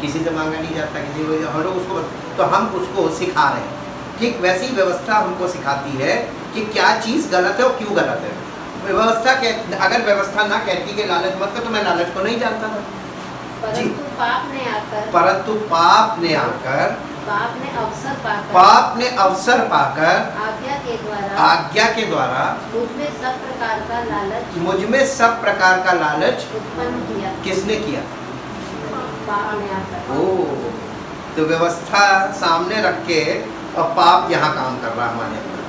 किसी से मांगा नहीं जाता, किसी को, हम लोग उसको, तो हम उसको सिखा रहे हैं। ठीक वैसी व्यवस्था हमको सिखाती है कि क्या चीज़ गलत है और क्यों गलत है। व्यवस्था के, अगर व्यवस्था ना कहती कि लालच मत कर, तो मैं लालच को नहीं जानता था। परंतु पाप ने आकर पाप ने अवसर पाकर आज्ञा के द्वारा मुझ में सब प्रकार का लालच उत्पन्न किया। किसने किया? पाप ने आकर। ओ, तो व्यवस्था सामने रख के और पाप यहाँ काम कर रहा है हमारे अंदर।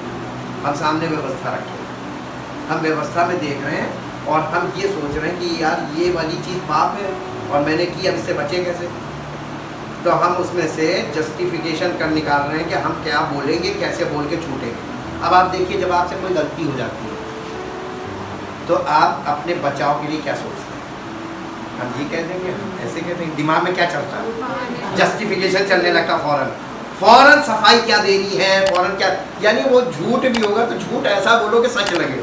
हम सामने व्यवस्था रखे, हम व्यवस्था में देख रहे हैं और हम ये सोच रहे हैं कि यार ये वाली चीज़ पाप है और मैंने की, अब इससे बचे कैसे? तो हम उसमें से जस्टिफिकेशन कर निकाल रहे हैं कि हम क्या बोलेंगे, कैसे बोल के छूटेंगे। अब आप देखिए, जब आपसे कोई गलती हो जाती है तो आप अपने बचाव के लिए क्या सोचते हैं? हम ये कह देंगे, ऐसे कह देंगे, दिमाग में क्या चलता है? जस्टिफिकेशन चलने लगता फौरन सफाई क्या देनी है, फौरन क्या, यानी वो झूठ भी होगा तो झूठ ऐसा बोलो कि सच लगे।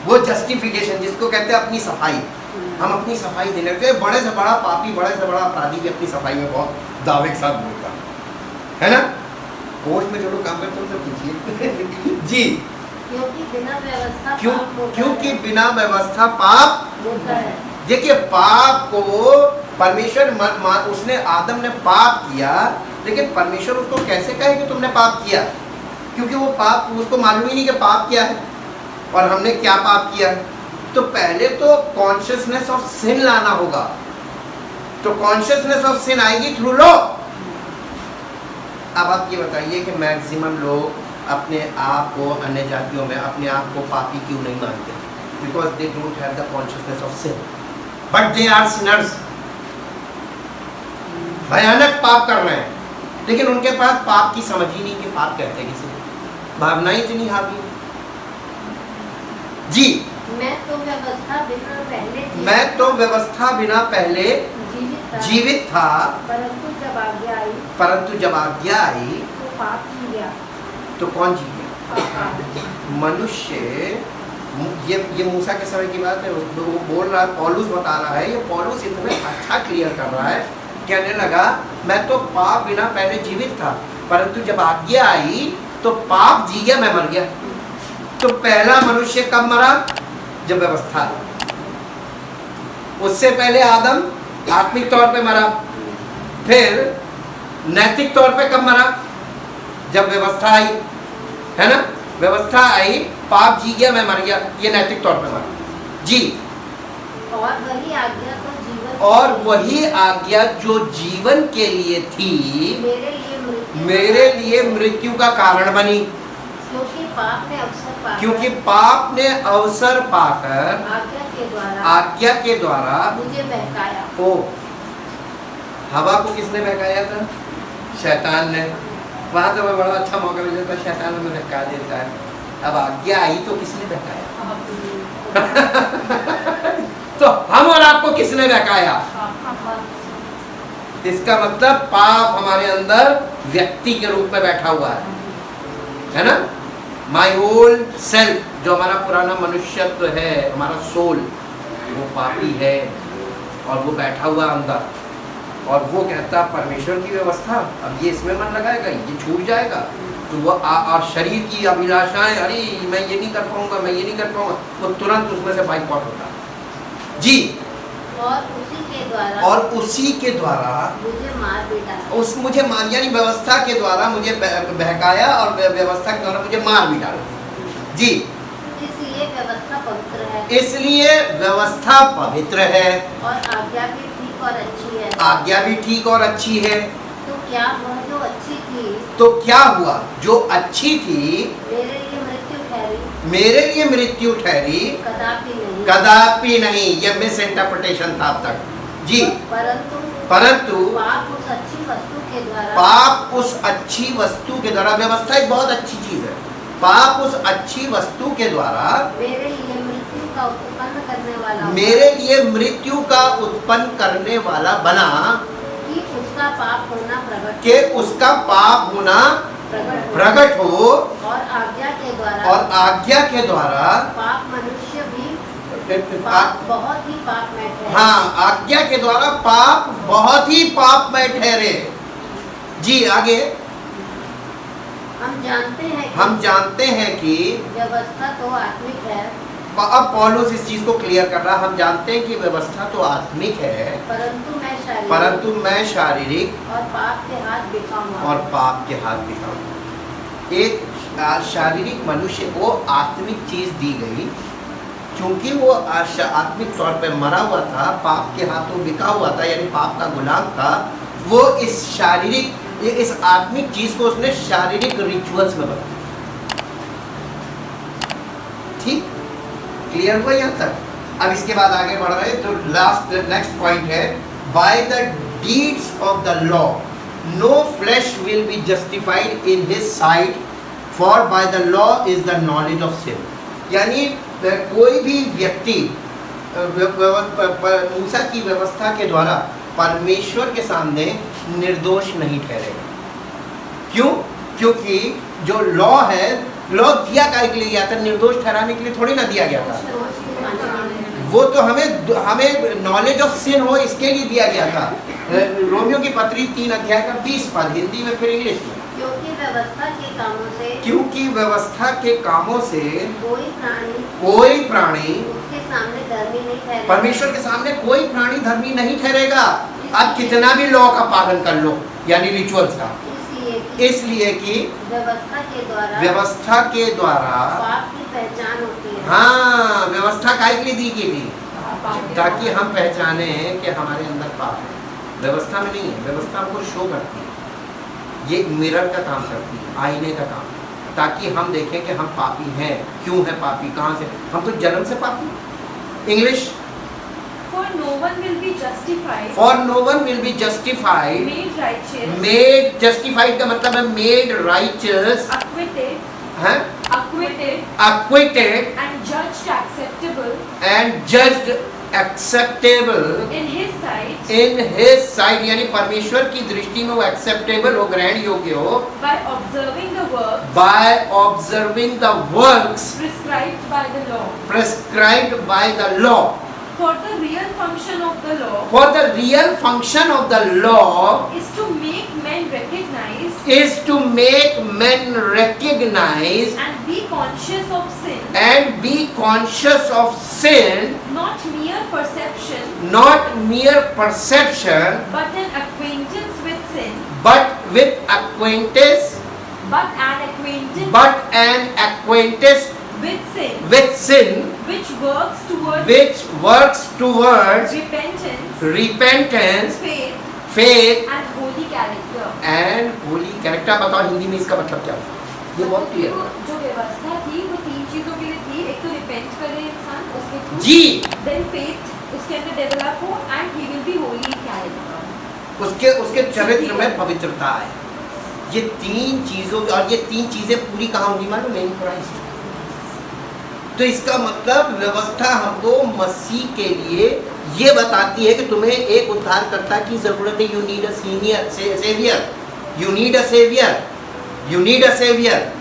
वो जस्टिफिकेशन जिसको कहते हैं अपनी सफाई। हम अपनी सफाई देने लगते हैं। बड़े से बड़ा पापी, बड़े से बड़ा अपराधी भी अपनी सफाई में बहुत दावे के साथ बोलता है ना? कोर्ट में जो लोग काम करते हैं उनसे पूछिए जी। क्योंकि बिना व्यवस्था पाप होता है। देखिए, पाप को परमेश्वर, उसने, आदम ने पाप किया, लेकिन परमेश्वर उसको कैसे कहे कि तुमने पाप किया? क्योंकि वो पाप, उसको मालूम ही नहीं कि पाप क्या है और हमने क्या पाप किया। तो पहले तो कॉन्शियसनेस ऑफ सिन लाना होगा। तो कॉन्शियसनेस ऑफ सिन आएगी थ्रू लॉ। अब आप ये बताइए कि मैक्सिमम लोग अपने आप को अन्य जातियों में अपने आप को पापी क्यों नहीं मानते? Because they don't have the consciousness of sin, but they are sinners. भयानक पाप कर रहे हैं, लेकिन उनके पास पाप की समझ ही नहीं कि पाप कहते किसे, भावना ही इतनी हावी है। जी, मैं तो व्यवस्था बिना पहले मैं तो व्यवस्था बिना पहले जीवित था, परंतु जब आज्ञा आई परंतु जब आज्ञा आई तो पाप ही गया। तो कौन जी गया? मनुष्य। ये मूसा के समय की बात है, वो बोल रहा है, पौलुस बता रहा है, ये पौलुस इतना अच्छा क्लियर कर रहा है, कहने लगा मैं तो पाप बिना पहले जीवित था, परंतु जब आज्ञा आई तो पाप जी गया, मैं मर गया। तो पहला मनुष्य कब मरा? जब व्यवस्था आई। उससे पहले आदम आत्मिक तौर पे मरा, फिर नैतिक तौर पे कब मरा? जब व्यवस्था आई, है ना? व्यवस्था आई, पाप जी गया, मैं मर गया, ये नैतिक तौर पे मरा। जी, और वही आज्ञा तो जीवन, और वही आज्ञा जो जीवन के लिए थी, मेरे लिए मृत्यु का कारण बनी, क्योंकि पाप ने अवसर पाकर, क्योंकि पाप ने अवसर पाकर आज्ञा के द्वारा मुझे बहकाया। ओ, हवा को किसने बहकाया था? शैतान ने। वहां तो बड़ा अच्छा मौका मिल जाता, शैतान हमें बहका देता है। अब आज्ञा आई तो किसने बहकाया? तो हम और आपको किसने बहकाया? इसका मतलब पाप हमारे अंदर व्यक्ति के रूप में बैठा हुआ है ना? माई ओल्ड सेल्फ, जो हमारा पुराना मनुष्यत्व है, हमारा सोल, वो पापी है और वो बैठा हुआ अंदर, और वो कहता परमेश्वर की व्यवस्था, अब ये इसमें मन लगाएगा, ये छूट जाएगा, तो वो और शरीर की अभिलाषाएं, अरे मैं ये नहीं कर पाऊंगा, मैं ये नहीं कर पाऊंगा, वो तुरंत उसमें से बाइकआउट होता है। जी, और उसी के द्वारा मुझे मार भी डाला। मुझे मार, यानी व्यवस्था के द्वारा मुझे बहकाया और व्यवस्था के द्वारा मुझे मार भी डाला। जी, इसलिए व्यवस्था पवित्र है, इसलिए व्यवस्था पवित्र है, और आज्ञा भी ठीक और अच्छी है। आज्ञा भी ठीक और अच्छी है। तो क्या वह जो अच्छी थी, तो क्या हुआ? जो अच्छी थी मेरे लिए मृत्यु ठहरी, मेरे लिए मृत्यु ठहरी, कदापि नहीं, कदापि नहीं। यह मिस इंटरप्रिटेशन था अब तक। जी, परंतु पाप उस अच्छी वस्तु के द्वारा, पाप उस अच्छी वस्तु के द्वारा, व्यवस्था एक बहुत अच्छी चीज है, पाप उस अच्छी वस्तु के द्वारा मेरे लिए मृत्यु का उत्पन्न करने वाला, मेरे लिए मृत्यु का उत्पन्न करने वाला बना, कि उसका पाप होना प्रकट, कि उसका पाप होना प्रकट हो, और आज्ञा के द्वारा, और आज्ञा के द्वारा पाप मनुष्य भी बहुत ही पाप में ठहरे। हाँ, आज्ञा के द्वारा पाप बहुत ही पाप में ठहरे। जी, आगे हम जानते हैं कि व्यवस्था तो आत्मिक है, अब पौलुस इस चीज को क्लियर कर रहा, हम जानते हैं कि व्यवस्था तो आत्मिक है, परंतु मैं शारीरिक और पाप के हाथ बिका हूं। एक शारीरिक मनुष्य को आत्मिक चीज दी गई, क्योंकि वो आत्मिक तौर पे मरा हुआ था, पाप के हाथों बिका हुआ था, यानी पाप का गुलाम था। वो इस आत्मिक चीज को उसने शारीरिक रिचुअल्स में बदला। ठीक, क्लियर हुआ यहाँ तक? अब इसके बाद आगे बढ़ रहे हैं, तो नेक्स्ट पॉइंट है, by the deeds of the law no flesh will be justified in his sight, for by the law is the knowledge of sin. यानी कोई भी व्यक्ति मूसा की व्यवस्था के द्वारा परमेश्वर के सामने निर्दोष नहीं ठहरेगा। क्यों? क्योंकि जो लॉ है, लॉ दिया काय के लिए गया था? निर्दोष ठहराने के लिए थोड़ी ना दिया गया था। वो तो हमें नॉलेज ऑफ सिन हो इसके लिए दिया गया था। रोमियो की पत्री 3 अध्याय का 20 पद, हिंदी में फिर इंग्लिश में। क्योंकि व्यवस्था के कामों से कोई प्राणी उसके सामने धर्मी नहीं ठहरेगा। परमेश्वर के सामने कोई प्राणी धर्मी नहीं ठहरेगा। आप कितना भी लॉ का पालन कर लो, यानी रिचुअल्स का, इसलिए कि व्यवस्था के द्वारा पाप की पहचान होती है। हाँ, व्यवस्था काहे के लिए दी गई थी? ताकि हम पहचाने कि हमारे अंदर पाप है। व्यवस्था में नहीं है, व्यवस्था हमको शो करती है, ये मिरर का काम करती है, आईने का काम। ताकि हम देखें कि हम पापी हैं। क्यों है पापी, कहाँ से? हम तो जन्म से पापी। English, For no one will be justified, for no one will be justified, made righteous, made, justified का मतलब है मेड राइचस, acquitted, है acquitted, acquitted and judged acceptable and judged acceptable in his sight in his sight, यानी परमेश्वर की दृष्टि में वो acceptable हो, ग्रहण योग्य हो, by observing the work by observing the works prescribed by the law. prescribed by the law. For the real function of the law For the real function of the law is to make men recognize is to make men recognize and be conscious of sin, and be conscious of sin, not mere perception, not mere perception, but an acquaintance with sin, but with acquaintance, but an acquaintance but an acquaintance with sin, with sin, which works towards which works towards repentance, repentance, faith, faith and holy character. and holy character. बताओ हिंदी में इसका मतलब क्या है? ये बहुत clear है। जो व्यवस्था थी वो 3 चीजों के लिए थी। एक तो रिपेंट करे इंसान उसके थ्रू, जी, देन फेथ उसके अंदर डेवलप हो, and he will be Holi character. उसके उसके चरित्र में पवित्रता है। ये 3 चीजों, और ये 3 चीजें पूरी कहाँ होंगी मालूम है? In Christ. तो इसका मतलब व्यवस्था हमको मसीह के लिए ये बताती है कि तुम्हें एक उद्धारकर्ता की जरूरत है। You need a senior saviour, you need a saviour, you need a saviour.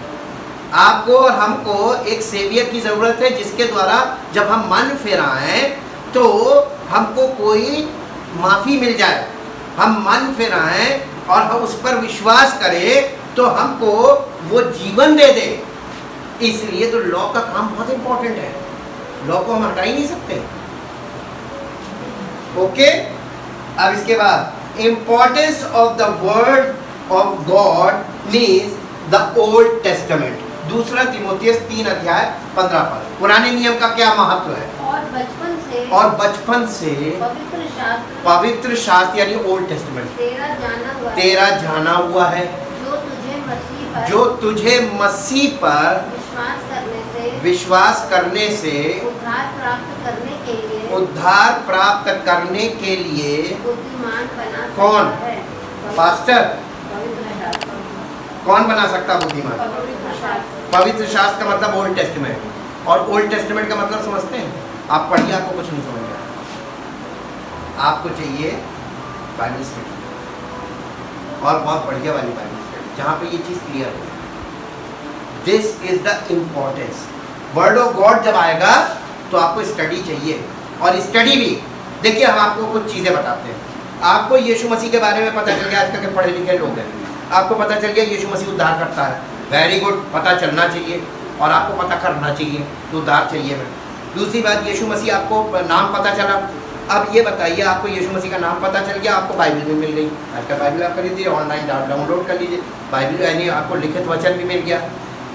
आपको और हमको एक सेवियर की जरूरत है, जिसके द्वारा जब हम मन फिराएं तो हमको कोई माफी मिल जाए। हम मन फिराएं और हम उस पर विश्वास करें तो हमको वो जीवन दे दे। इसलिए तो लॉ का काम बहुत इंपॉर्टेंट है। लॉ को हम हटा ही नहीं सकते। ओके, अब इसके बाद importance of the word of God means the old testament. दूसरा तीमुथियुस 3:15 पर पुराने नियम का क्या महत्व है? और बचपन से पवित्र शास्त्र यानी ओल्ड टेस्टामेंट तेरा जाना हुआ है, जो तुझे मसीह पर विश्वास करने से उद्धार प्राप्त करने के लिए बुद्धिमान बना कौन? सकता है। पास्टर? पवित्र शास्त्र। कौन बना सकता बुद्धिमान? पवित्र शास्त्र। पवित्र शास्त्र का मतलब ओल्ड टेस्टामेंट। और ओल्ड टेस्टामेंट का मतलब समझते हैं? आप पढ़िए, आपको कुछ नहीं समझ में आएगा। आपको चाहिए बाइबल स्टडी, और बहुत बढ़िया वाली बाइबल स्टडी, जहाँ पे ये चीज़ क्लियर हो। This is the importance. Word of God जब आएगा तो आपको स्टडी चाहिए, और स्टडी भी देखिए, हम आपको कुछ चीज़ें बताते हैं। आपको यीशु मसीह के बारे में पता चल गया, आजकल के पढ़े लिखे लोग हैं, आपको पता चल गया यीशु मसीह उद्धार करता है। वेरी गुड, पता चलना चाहिए और आपको पता करना चाहिए तो उद्धार चाहिए मैं। दूसरी बात, यीशु मसीह आपको नाम पता चला। अब ये बताइए, आपको यीशु मसीह का नाम पता चल गया, आपको बाइबल भी मिल गई। आजकल बाइबल आप खरीदिए, ऑनलाइन डाउनलोड कर लीजिए बाइबल, यानी आपको लिखित वचन भी मिल गया।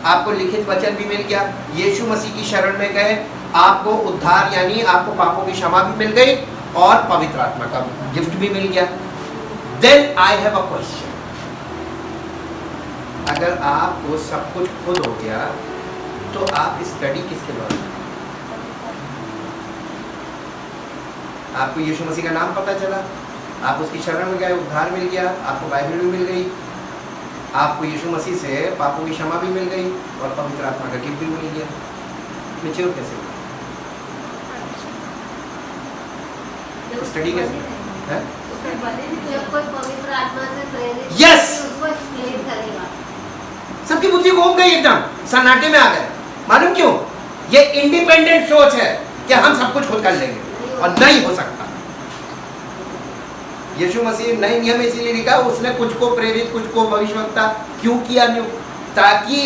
आपको लिखित वचन भी मिल गया, यीशु मसीह की शरण में गए, आपको उद्धार यानी आपको पापों की क्षमा भी मिल गई और पवित्र आत्मा का गिफ्ट भी मिल गया। Then I have a question. अगर आपको सब कुछ खुद हो गया तो आप स्टडी किसके द्वारा? आपको यीशु मसीह का नाम पता चला, आप उसकी शरण में गए, उद्धार मिल गया, आपको बाइबल भी मिल गई, आपको यीशु मसीह से पापों की क्षमा भी मिल गई और पवित्र आत्मा का गिफ्ट भी मिल गया। मैच्योर कैसे? स्टडी कैसे है? जब कोई पवित्र आत्मा से प्रेरित Yes! उसको एक्सप्लेन करेगा। सबकी बुद्धि घूम गई, एकदम सन्नाटे में आ गए। मालूम क्यों? ये इंडिपेंडेंट सोच है कि हम सब कुछ खुद कर लेंगे, और नहीं हो सकता। यीशु मसीह नए नियम में इसीलिए लिखा, उसने कुछ को प्रेरित, कुछ को भविष्यवक्ता क्यों किया? ताकि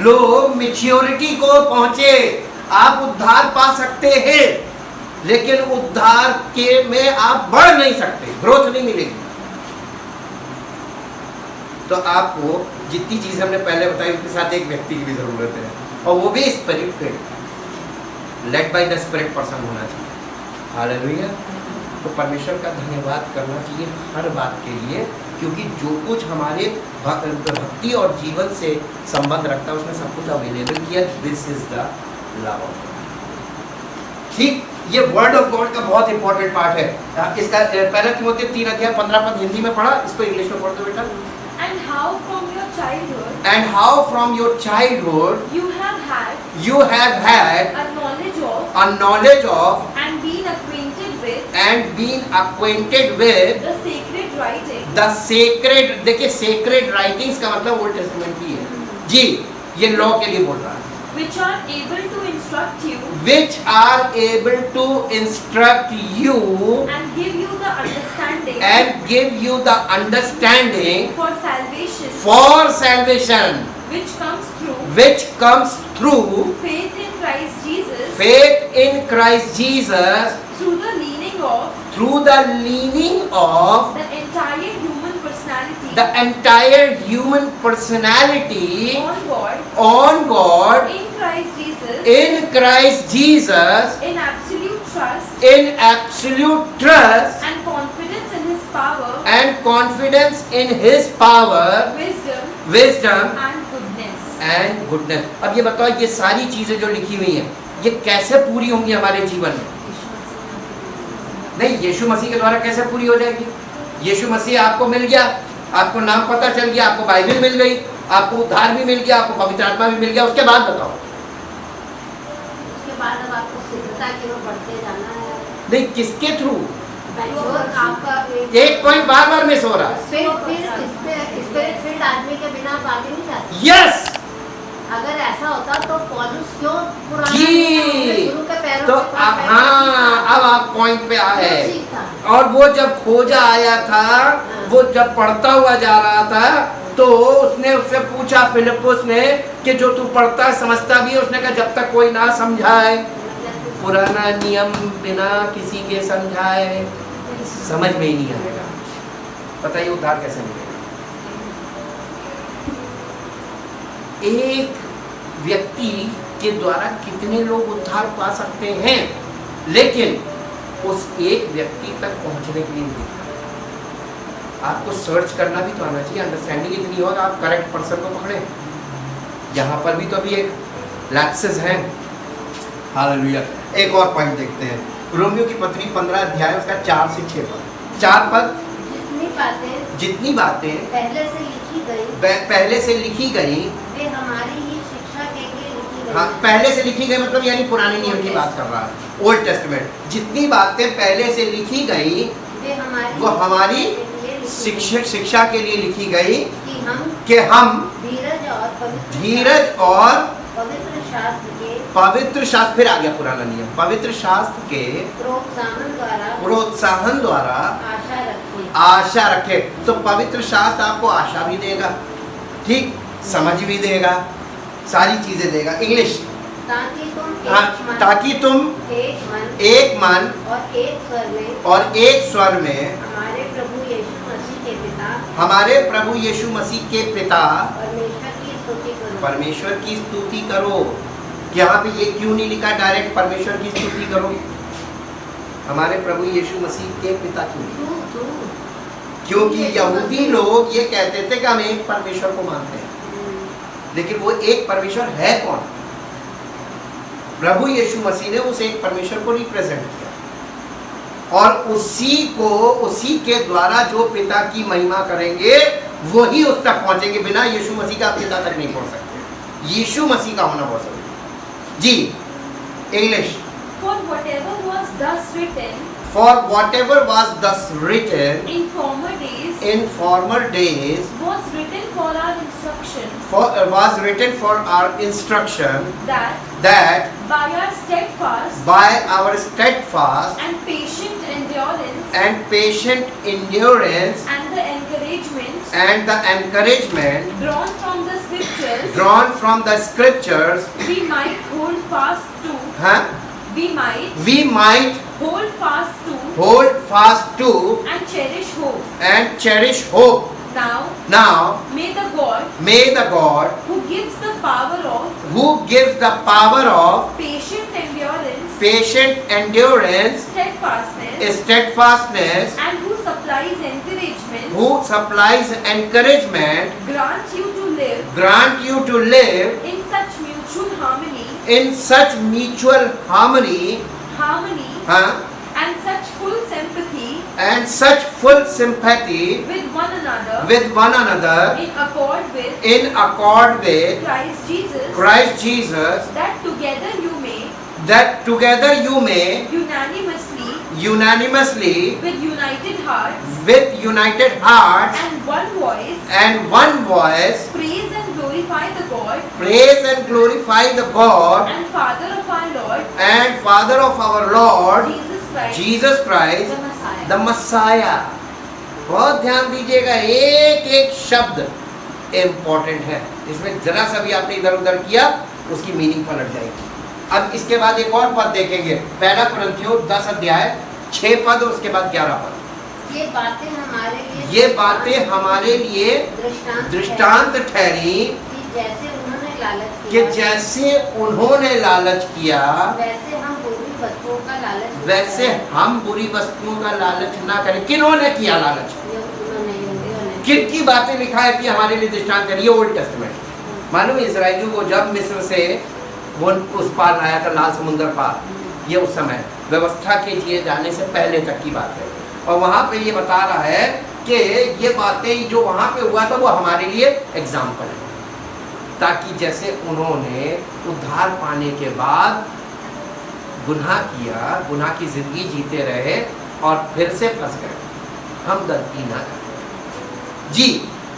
लोग मैच्योरिटी को पहुंचे। आप उद्धार पा सकते हैं, लेकिन उद्धार के में आप बढ़ नहीं सकते, ग्रोथ नहीं मिलेगी। तो आपको जितनी चीज हमने पहले बताई उसके साथ एक व्यक्ति की भी जरूरत है, और वो भी spirit field, led by the spirit person होना चाहिए। हालेलुया। तो परमेश्वर का धन्यवाद करना चाहिए हर बात के लिए, क्योंकि जो कुछ हमारे भक्ति और जीवन से संबंध रखता है, उसने सब कुछ अवेलेबल किया। This is the love of God. ठीक, ये वर्ड ऑफ गॉड का बहुत इंपॉर्टेंट पार्ट है। इसका पहला तिमोथी 3:15 हिंदी में पढ़ा, इसको इंग्लिश में पढ़ दो बेटा। And how from your childhood And how from your childhood you have had a knowledge of and been acquainted with the sacred writings, the sacred, देखिए sacred writings का मतलब ओल्ड टेस्टामेंट ही है जी, ये लॉ के लिए बोल रहा है। which are able to instruct you Which are able to instruct you and give you the understanding and give you the understanding for salvation, which comes through through faith in Christ Jesus, faith in Christ Jesus, through the leaning of through the leaning of the entire human personality the entire human personality on God on God in Christ Jesus, in in absolute trust and confidence in His power, and confidence in His power, wisdom and goodness. and goodness। अब ये बताओ, ये सारी चीजें जो लिखी हुई हैं, ये कैसे पूरी होंगी हमारे जीवन में? नहीं, यीशु मसीह के द्वारा कैसे पूरी हो जाएगी? यीशु मसीह आपको मिल गया, आपको नाम पता चल गया, आपको बाइबल मिल गई, आपको उद्धार भी मिल गया, आपको पवित्र आत्मा भी मिल गया, उसके बाद बताओ? उसके बाद अब आपको सिद्धता की ओर बढ़ते जाना है। नहीं, किसके थ्रू? आपका एक पॉइंट बार बार मिस हो रहा है। स्पिरिट फील्ड आदमी के बिना आप आगे नहीं जा सकते। यस, अगर ऐसा होता तो पौलुस क्यों पुराना जी, गुरु के पैरों तो के पास हाँ, अब आप पॉइंट पे आए। सीखा। और वो जब खोजा आया था, वो जब पढ़ता हुआ जा रहा था, तो उसने उससे पूछा, फिलिपुस ने, कि जो तू पढ़ता समझता भी है? उसने कहा जब तक कोई ना समझाए, पुराना नियम बिना किसी के समझाए समझ में ही नहीं आएगा। बताइए उद्धार कैसे मिलेगा? एक व्यक्ति के द्वारा कितने लोग उद्धार पा सकते हैं, लेकिन उस एक व्यक्ति तक पहुंचने के लिए आपको सर्च करना भी तो आना चाहिए। अंडरस्टैंडिंग इतनी होगा आप करेक्ट पर्सन को पकड़े। यहाँ पर भी तो अभी एक लैप्सेस हैं। हालेलुया। एक और पॉइंट देखते हैं, रोमियो की पत्री 15 अध्याय उसका 4 से 6 पद। 4 पद, जितनी बातें पहले से लिखी गई वे हमारी ही शिक्षा के लिए लिखी गई। हाँ, पहले से लिखी गई मतलब यानी पुराने नियम की बात कर रहा है, ओल्ड टेस्टामेंट। जितनी बातें पहले से लिखी गई वो हमारी शिक्षा के लिए लिखी गई कि हम धीरज और पवित्र शास्त्र, फिर आ गया पुराना नियम, पवित्र शास्त्र के प्रोत्साहन द्वारा आशा रखे। तो पवित्र शास्त्र आपको आशा भी देगा, ठीक, समझ भी देगा, सारी चीजें देगा। इंग्लिश, ताकि तुम एक मन और एक स्वर में हमारे प्रभु यीशु मसीह के पिता परमेश्वर की स्तुति करो। यहाँ पे ये क्यों नहीं लिखा डायरेक्ट परमेश्वर की स्तुति करो? हमारे प्रभु यीशु मसीह के पिता क्यों? क्योंकि यहूदी लोग ये कहते थे कि हम एक परमेश्वर को मानते हैं, लेकिन वो एक परमेश्वर है कौन? प्रभु यीशु मसीह ने उस एक परमेश्वर को रिप्रेजेंट किया, और उसी के द्वारा जो पिता की महिमा करेंगे वही उस तक पहुंचेंगे। बिना यीशु मसीह का पिता तक नहीं पहुंच सकते। यीशु मसीह का होना बहुत जरूरी जी। English, For whatever was thus written in former days was written for our instruction, was written for our instruction, that by our steadfast and patient endurance and the encouragement drawn from the scriptures we might hold fast to and cherish hope. Now may the God who gives the power of patient endurance, steadfastness, and and who supplies encouragement who supplies encouragement, grant you to live grant you to live in such mutual harmony, in such mutual harmony, huh, and such full sympathy and such full sympathy with one another, in accord with Christ Jesus, that together you may unanimously with united hearts and one voice praise and glorify the God and Father of our Lord Jesus Christ the Messiah. the Messiah. बहुत ध्यान दीजिएगा, एक एक शब्द important है, इसमें जरा सा भी आपने इधर उधर किया उसकी मीनिंग पलट जाएगी। अब इसके बाद एक और पद देखेंगे, पहला कुरिन्थियों 10 अध्याय 6 पद और उसके बाद 11 पद। ये बातें हमारे लिए दृष्टांत ठहरी कि जैसे उन्होंने लालच किया वैसे हम बुरी वस्तुओं का लालच ना करें। किन्होंने किया लालच? किनकी बातें लिखा है कि हमारे लिए दृष्टांत है? ये ओल्ड टेस्टमेंट। मालूम इस्राएलियों को जब मिस्र से वो उस पार लाया था, लाल समुद्र पार, ये उस समय व्यवस्था के दिए जाने से पहले तक की बात है। और वहाँ पे ये बता रहा है कि ये बातें जो वहाँ पे हुआ था वो हमारे लिए एग्जाम्पल है, ताकि जैसे उन्होंने उद्धार पाने के बाद गुनाह किया, गुनाह की जिंदगी जीते रहे और फिर से फंस गए, हम गलती ना करें जी।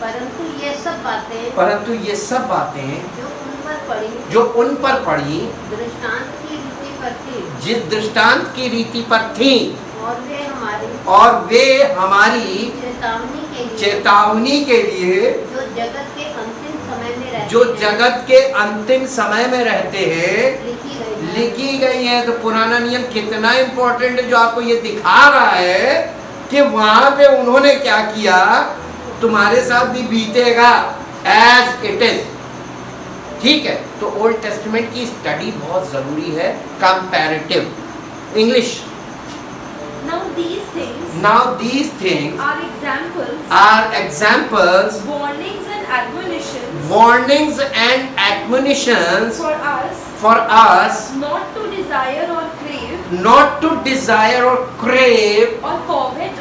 परंतु ये सब बातें जो उन पर पड़ी जिस दृष्टांत की रीति पर थी और वे हमारी चेतावनी के लिए जो जगत के अंतिम समय में रहते हैं लिखी गई है। तो पुराना नियम कितना इंपॉर्टेंट है, जो आपको ये दिखा रहा है कि वहां पे उन्होंने क्या किया, तुम्हारे साथ भी बीतेगा एज इट इज। ठीक है, तो ओल्ड टेस्टमेंट की स्टडी बहुत जरूरी है, comparative English. Now these things are examples, warnings and admonitions for us not to desire or crave or covet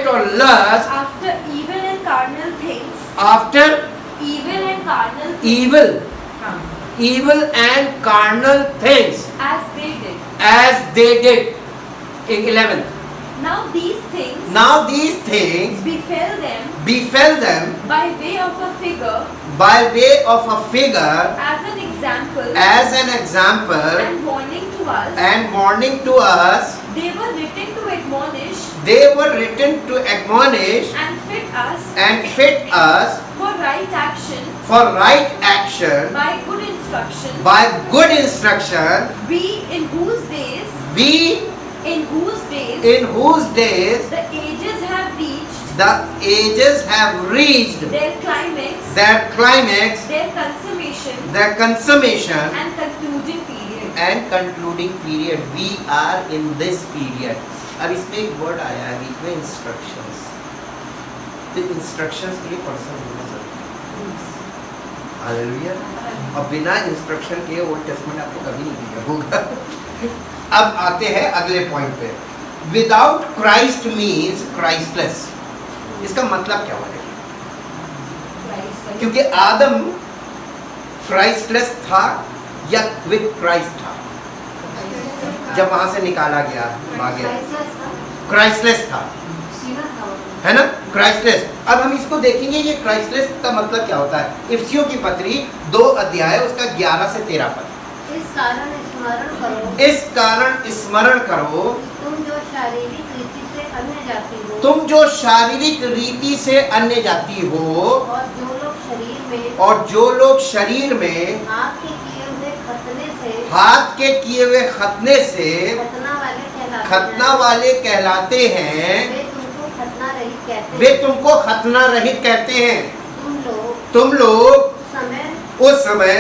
or lust after evil and carnal things as they did. 11. Now these things befell them by way of a figure as an example and warning to us. They were written to admonish and fit us for right action by good instruction, we in whose days the ages have reached their climax, their consummation and concluding period. We are in this period. अब इसमें एक word आया है बीच में, instructions. तो instructions के लिए person होना जरूरी है। हालेलुया। और बिना इंस्ट्रक्शन के ओल्ड टेस्टमेंट आपको कभी नहीं दिया होगा। अब आते हैं अगले पॉइंट पे। Without Christ means Christless. इसका मतलब क्या होगा? क्योंकि आदम क्राइस्टलेस था या विद क्राइस्ट था? जब वहां से निकाला गया क्राइस्टलेस था, है ना, क्राइस्टलेस। अब हम इसको देखेंगे, ये क्राइस्टलेस का मतलब क्या होता है। इफिसियों की पत्री 2 अध्याय उसका 11 से 13 पद। इस कारण स्मरण करो तुम जो शारीरिक रीति से अन्य जाति हो और जो लोग शरीर में हाथ के किए हुए खतने से खतना वाले कहलाते हैं, वे तुमको खतना रहित कहते हैं। तुम लोग उस समय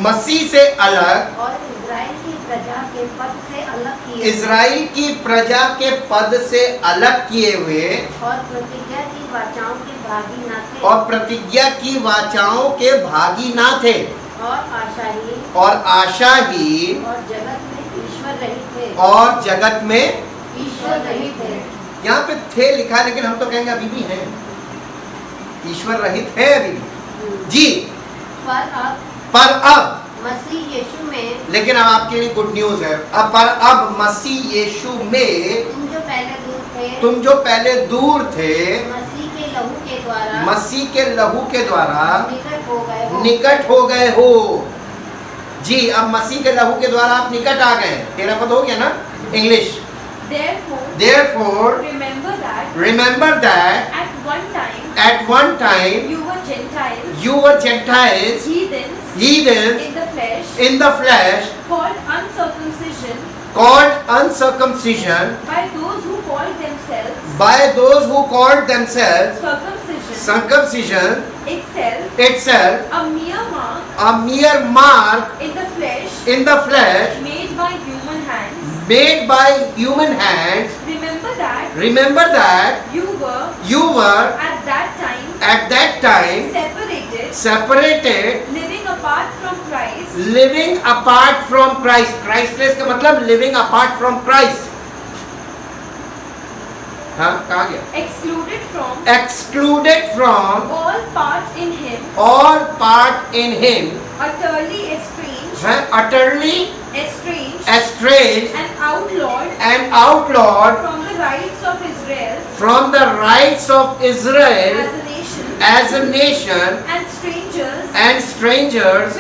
मसीह से अलग और इज़राइल की प्रजा के पद से अलग किए इज़राइल की प्रजा के पद से अलग किए हुए और प्रतिज्ञा की वाचाओं के भागी न थे और प्रतिज्ञा की वाचाओं के भागी ना थे और आशा ही और जगत और जगत में ईश्वर रहित है। यहाँ पे थे लिखा है, लेकिन हम तो कहेंगे अभी भी है, ईश्वर रहित है अभी भी जी। पर अब मसीह यीशु में, लेकिन अब आपके लिए गुड न्यूज है, अब मसीह यीशु में तुम जो पहले दूर थे मसीह के लहू के द्वारा निकट हो गए हो जी। अब मसीह के लहू के द्वारा आप निकट आ गए। तेरा पद हो गया ना English. Therefore remember that at one time you were Gentiles, heathens in the flesh, called uncircumcision by those who called themselves circumcision itself a mere mark in the flesh made by human hands. Remember that you were at that time separated living apart from Christ, Christless का मतलब living apart from Christ। हाँ, कहाँ गया? excluded from all part in him, utterly estranged and outlawed from the rights of Israel as a nation and strangers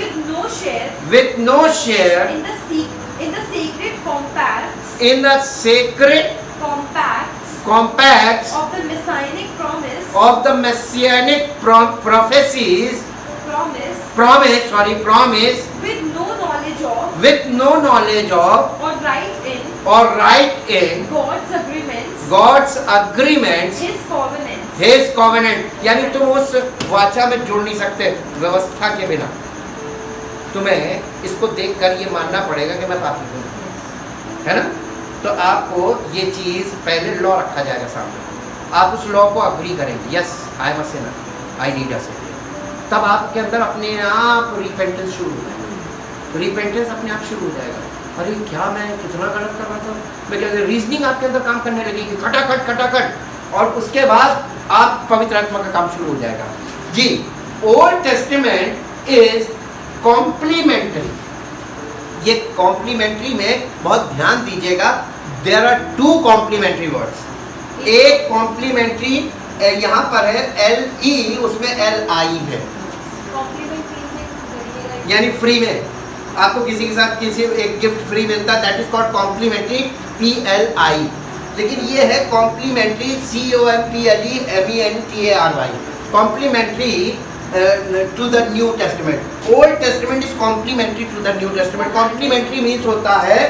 with no share in the sacred compacts of the messianic prophecies promise with no knowledge of or right in God's agreements, his covenant यानी तुम उस वाचा में जुड़ नहीं सकते व्यवस्था के बिना। तुम्हें इसको देखकर ये मानना पड़ेगा कि मैं पापी हूँ, है ना? तो आपको ये चीज़ पहले लॉ रखा जाएगा सामने, आप उस लॉ को अग्री करेंगे, yes I am a sinner, I need a saviour. तब आपके अंदर अपने आप रिपेंटेंस शुरू हो जाएगा, रिपेंटेंस अपने आप शुरू हो जाएगा। अरे क्या मैं कितना गलत कर रहा था, मैं क्या, रीजनिंग आपके अंदर काम करने लगेगी खटाखट, और उसके बाद आप पवित्र आत्मा का काम शुरू हो जाएगा जी। Old testament is complementary. ये कॉम्प्लीमेंट्री में बहुत ध्यान दीजिएगा, there are two complementary words. एक कॉम्प्लीमेंट्री यहाँ पर है LE, उसमें LI है, यानी फ्री में आपको किसी के साथ किसी एक गिफ्ट फ्री मिलता है, that is called complementary PLI। लेकिन ये है complementary COMPLEMENTARY, complementary to the new testament. Old testament is complementary to the new testament. Complementary means होता है,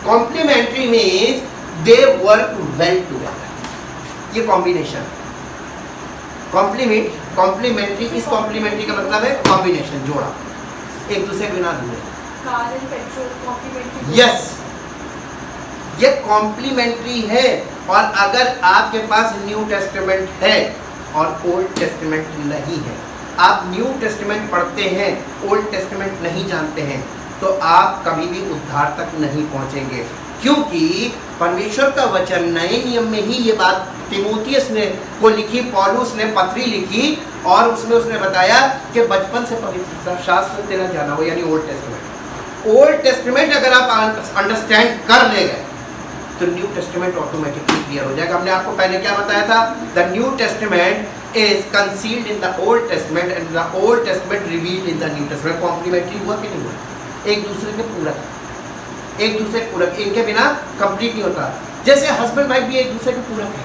complementary means they work well together. ये कॉम्बिनेशन कॉम्प्लीमेंट्री, इस complementary का मतलब है कॉम्बिनेशन, जोड़ा, एक दूसरे के बिना जुड़े। यस, ये कॉम्प्लीमेंट्री है। और अगर आपके पास न्यू टेस्टामेंट है और ओल्ड टेस्टामेंट नहीं है, आप न्यू टेस्टामेंट पढ़ते हैं, ओल्ड टेस्टामेंट नहीं जानते हैं, तो आप कभी भी उद्धार तक नहीं पहुंचेंगे। क्योंकि परमेश्वर का वचन नए नियम में ही ये बात तीमुथियुस ने को लिखी, पौलुस ने पत्री लिखी, और उसमें उसने बताया कि बचपन से पवित्र शास्त्र तेरा जाना हो, यानी ओल्ड टेस्टामेंट। ओल्ड टेस्टामेंट अगर आप अंडरस्टैंड कर ले गए तो न्यू टेस्टामेंट ऑटोमेटिकली क्लियर हो जाएगा। हमने आपको पहले क्या बताया था? The new testament is concealed in the old testament and the old testament revealed in the new testament. Complementary हुआ कि नहीं हुआ? एक दूसरे के पूरक, एक दूसरे के पूरक, इनके बिना कंप्लीट नहीं होता। जैसे हस्बैंड वाइफ भी एक दूसरे के पूरक है।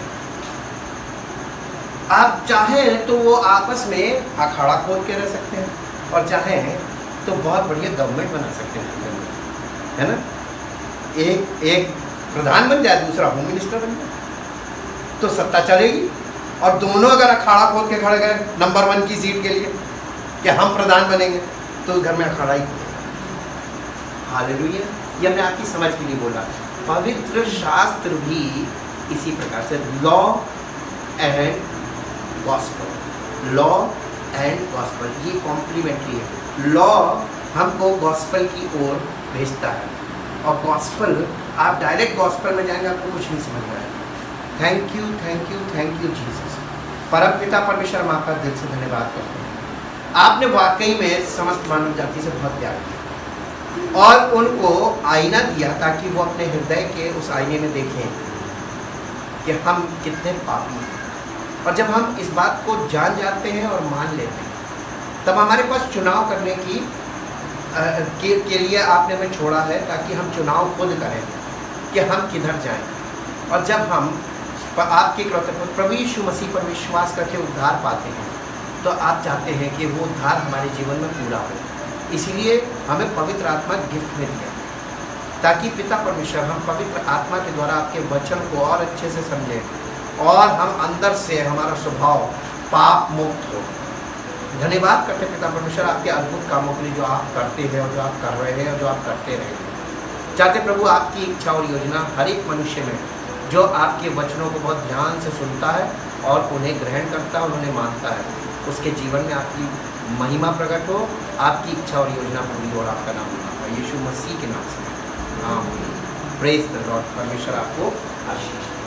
आप चाहें तो वो आपस में अखाड़ा खोल के रह सकते हैं, और चाहें तो बहुत बढ़िया गवर्नमेंट बना सकते हैं, है ना? एक प्रधान बन जाए, दूसरा होम मिनिस्टर बन जाए, तो सत्ता चलेगी। और दोनों अगर अखाड़ा खोल के खड़े गए नंबर 1 की सीट के लिए कि हम प्रधान बनेंगे, तो उस घर में अखाड़ा ही खोलेगा। हालेलुया। ये हमने आपकी समझ के लिए बोला। पवित्र शास्त्र भी इसी प्रकार से law and gospel, law and gospel ये कॉम्प्लीमेंट्री है। लॉ हमको गॉस्पल की ओर भेजता है और गॉस्पल, आप डायरेक्ट गॉस्पल में जाएंगे आपको कुछ नहीं समझ में आएगा। Thank you thank you thank you Jesus. परम पिता परमेश्वर, हम आपका दिल से धन्यवाद करते हैं। आपने वाकई में समस्त मानव जाति से बहुत प्यार किया और उनको आईना दिया ताकि वो अपने हृदय के उस आईने में देखें कि हम कितने पापी हैं। और जब हम इस बात को जान जाते हैं और मान लेते हैं, तब हमारे पास चुनाव करने के लिए आपने हमें छोड़ा है ताकि हम चुनाव खुद करें कि हम किधर जाएं। और जब हम आपके प्रभु यीशु मसीह पर विश्वास करके उद्धार पाते हैं, तो आप चाहते हैं कि वो उद्धार हमारे जीवन में पूरा हो। इसीलिए हमें पवित्र आत्मा गिफ्ट में दिया ताकि पिता परमेश्वर हम पवित्र आत्मा के द्वारा आपके वचन को और अच्छे से समझें और हम अंदर से हमारा स्वभाव पाप मुक्त हो। धन्यवाद करते पिता परमेश्वर आपके अद्भुत कामों के लिए जो आप करते हैं और जो आप कर रहे हैं और जो आप करते रहेंगे। चाहते प्रभु आपकी इच्छा और योजना हर एक मनुष्य में जो आपके वचनों को बहुत ध्यान से सुनता है और उन्हें ग्रहण करता है और उन्हें मानता है, उसके जीवन में आपकी महिमा प्रकट हो, आपकी इच्छा और योजना पूरी हो और आपका नाम हो। यीशु मसीह के नाम से आमीन। Praise the Lord. परमेश्वर आपको आशीष दे।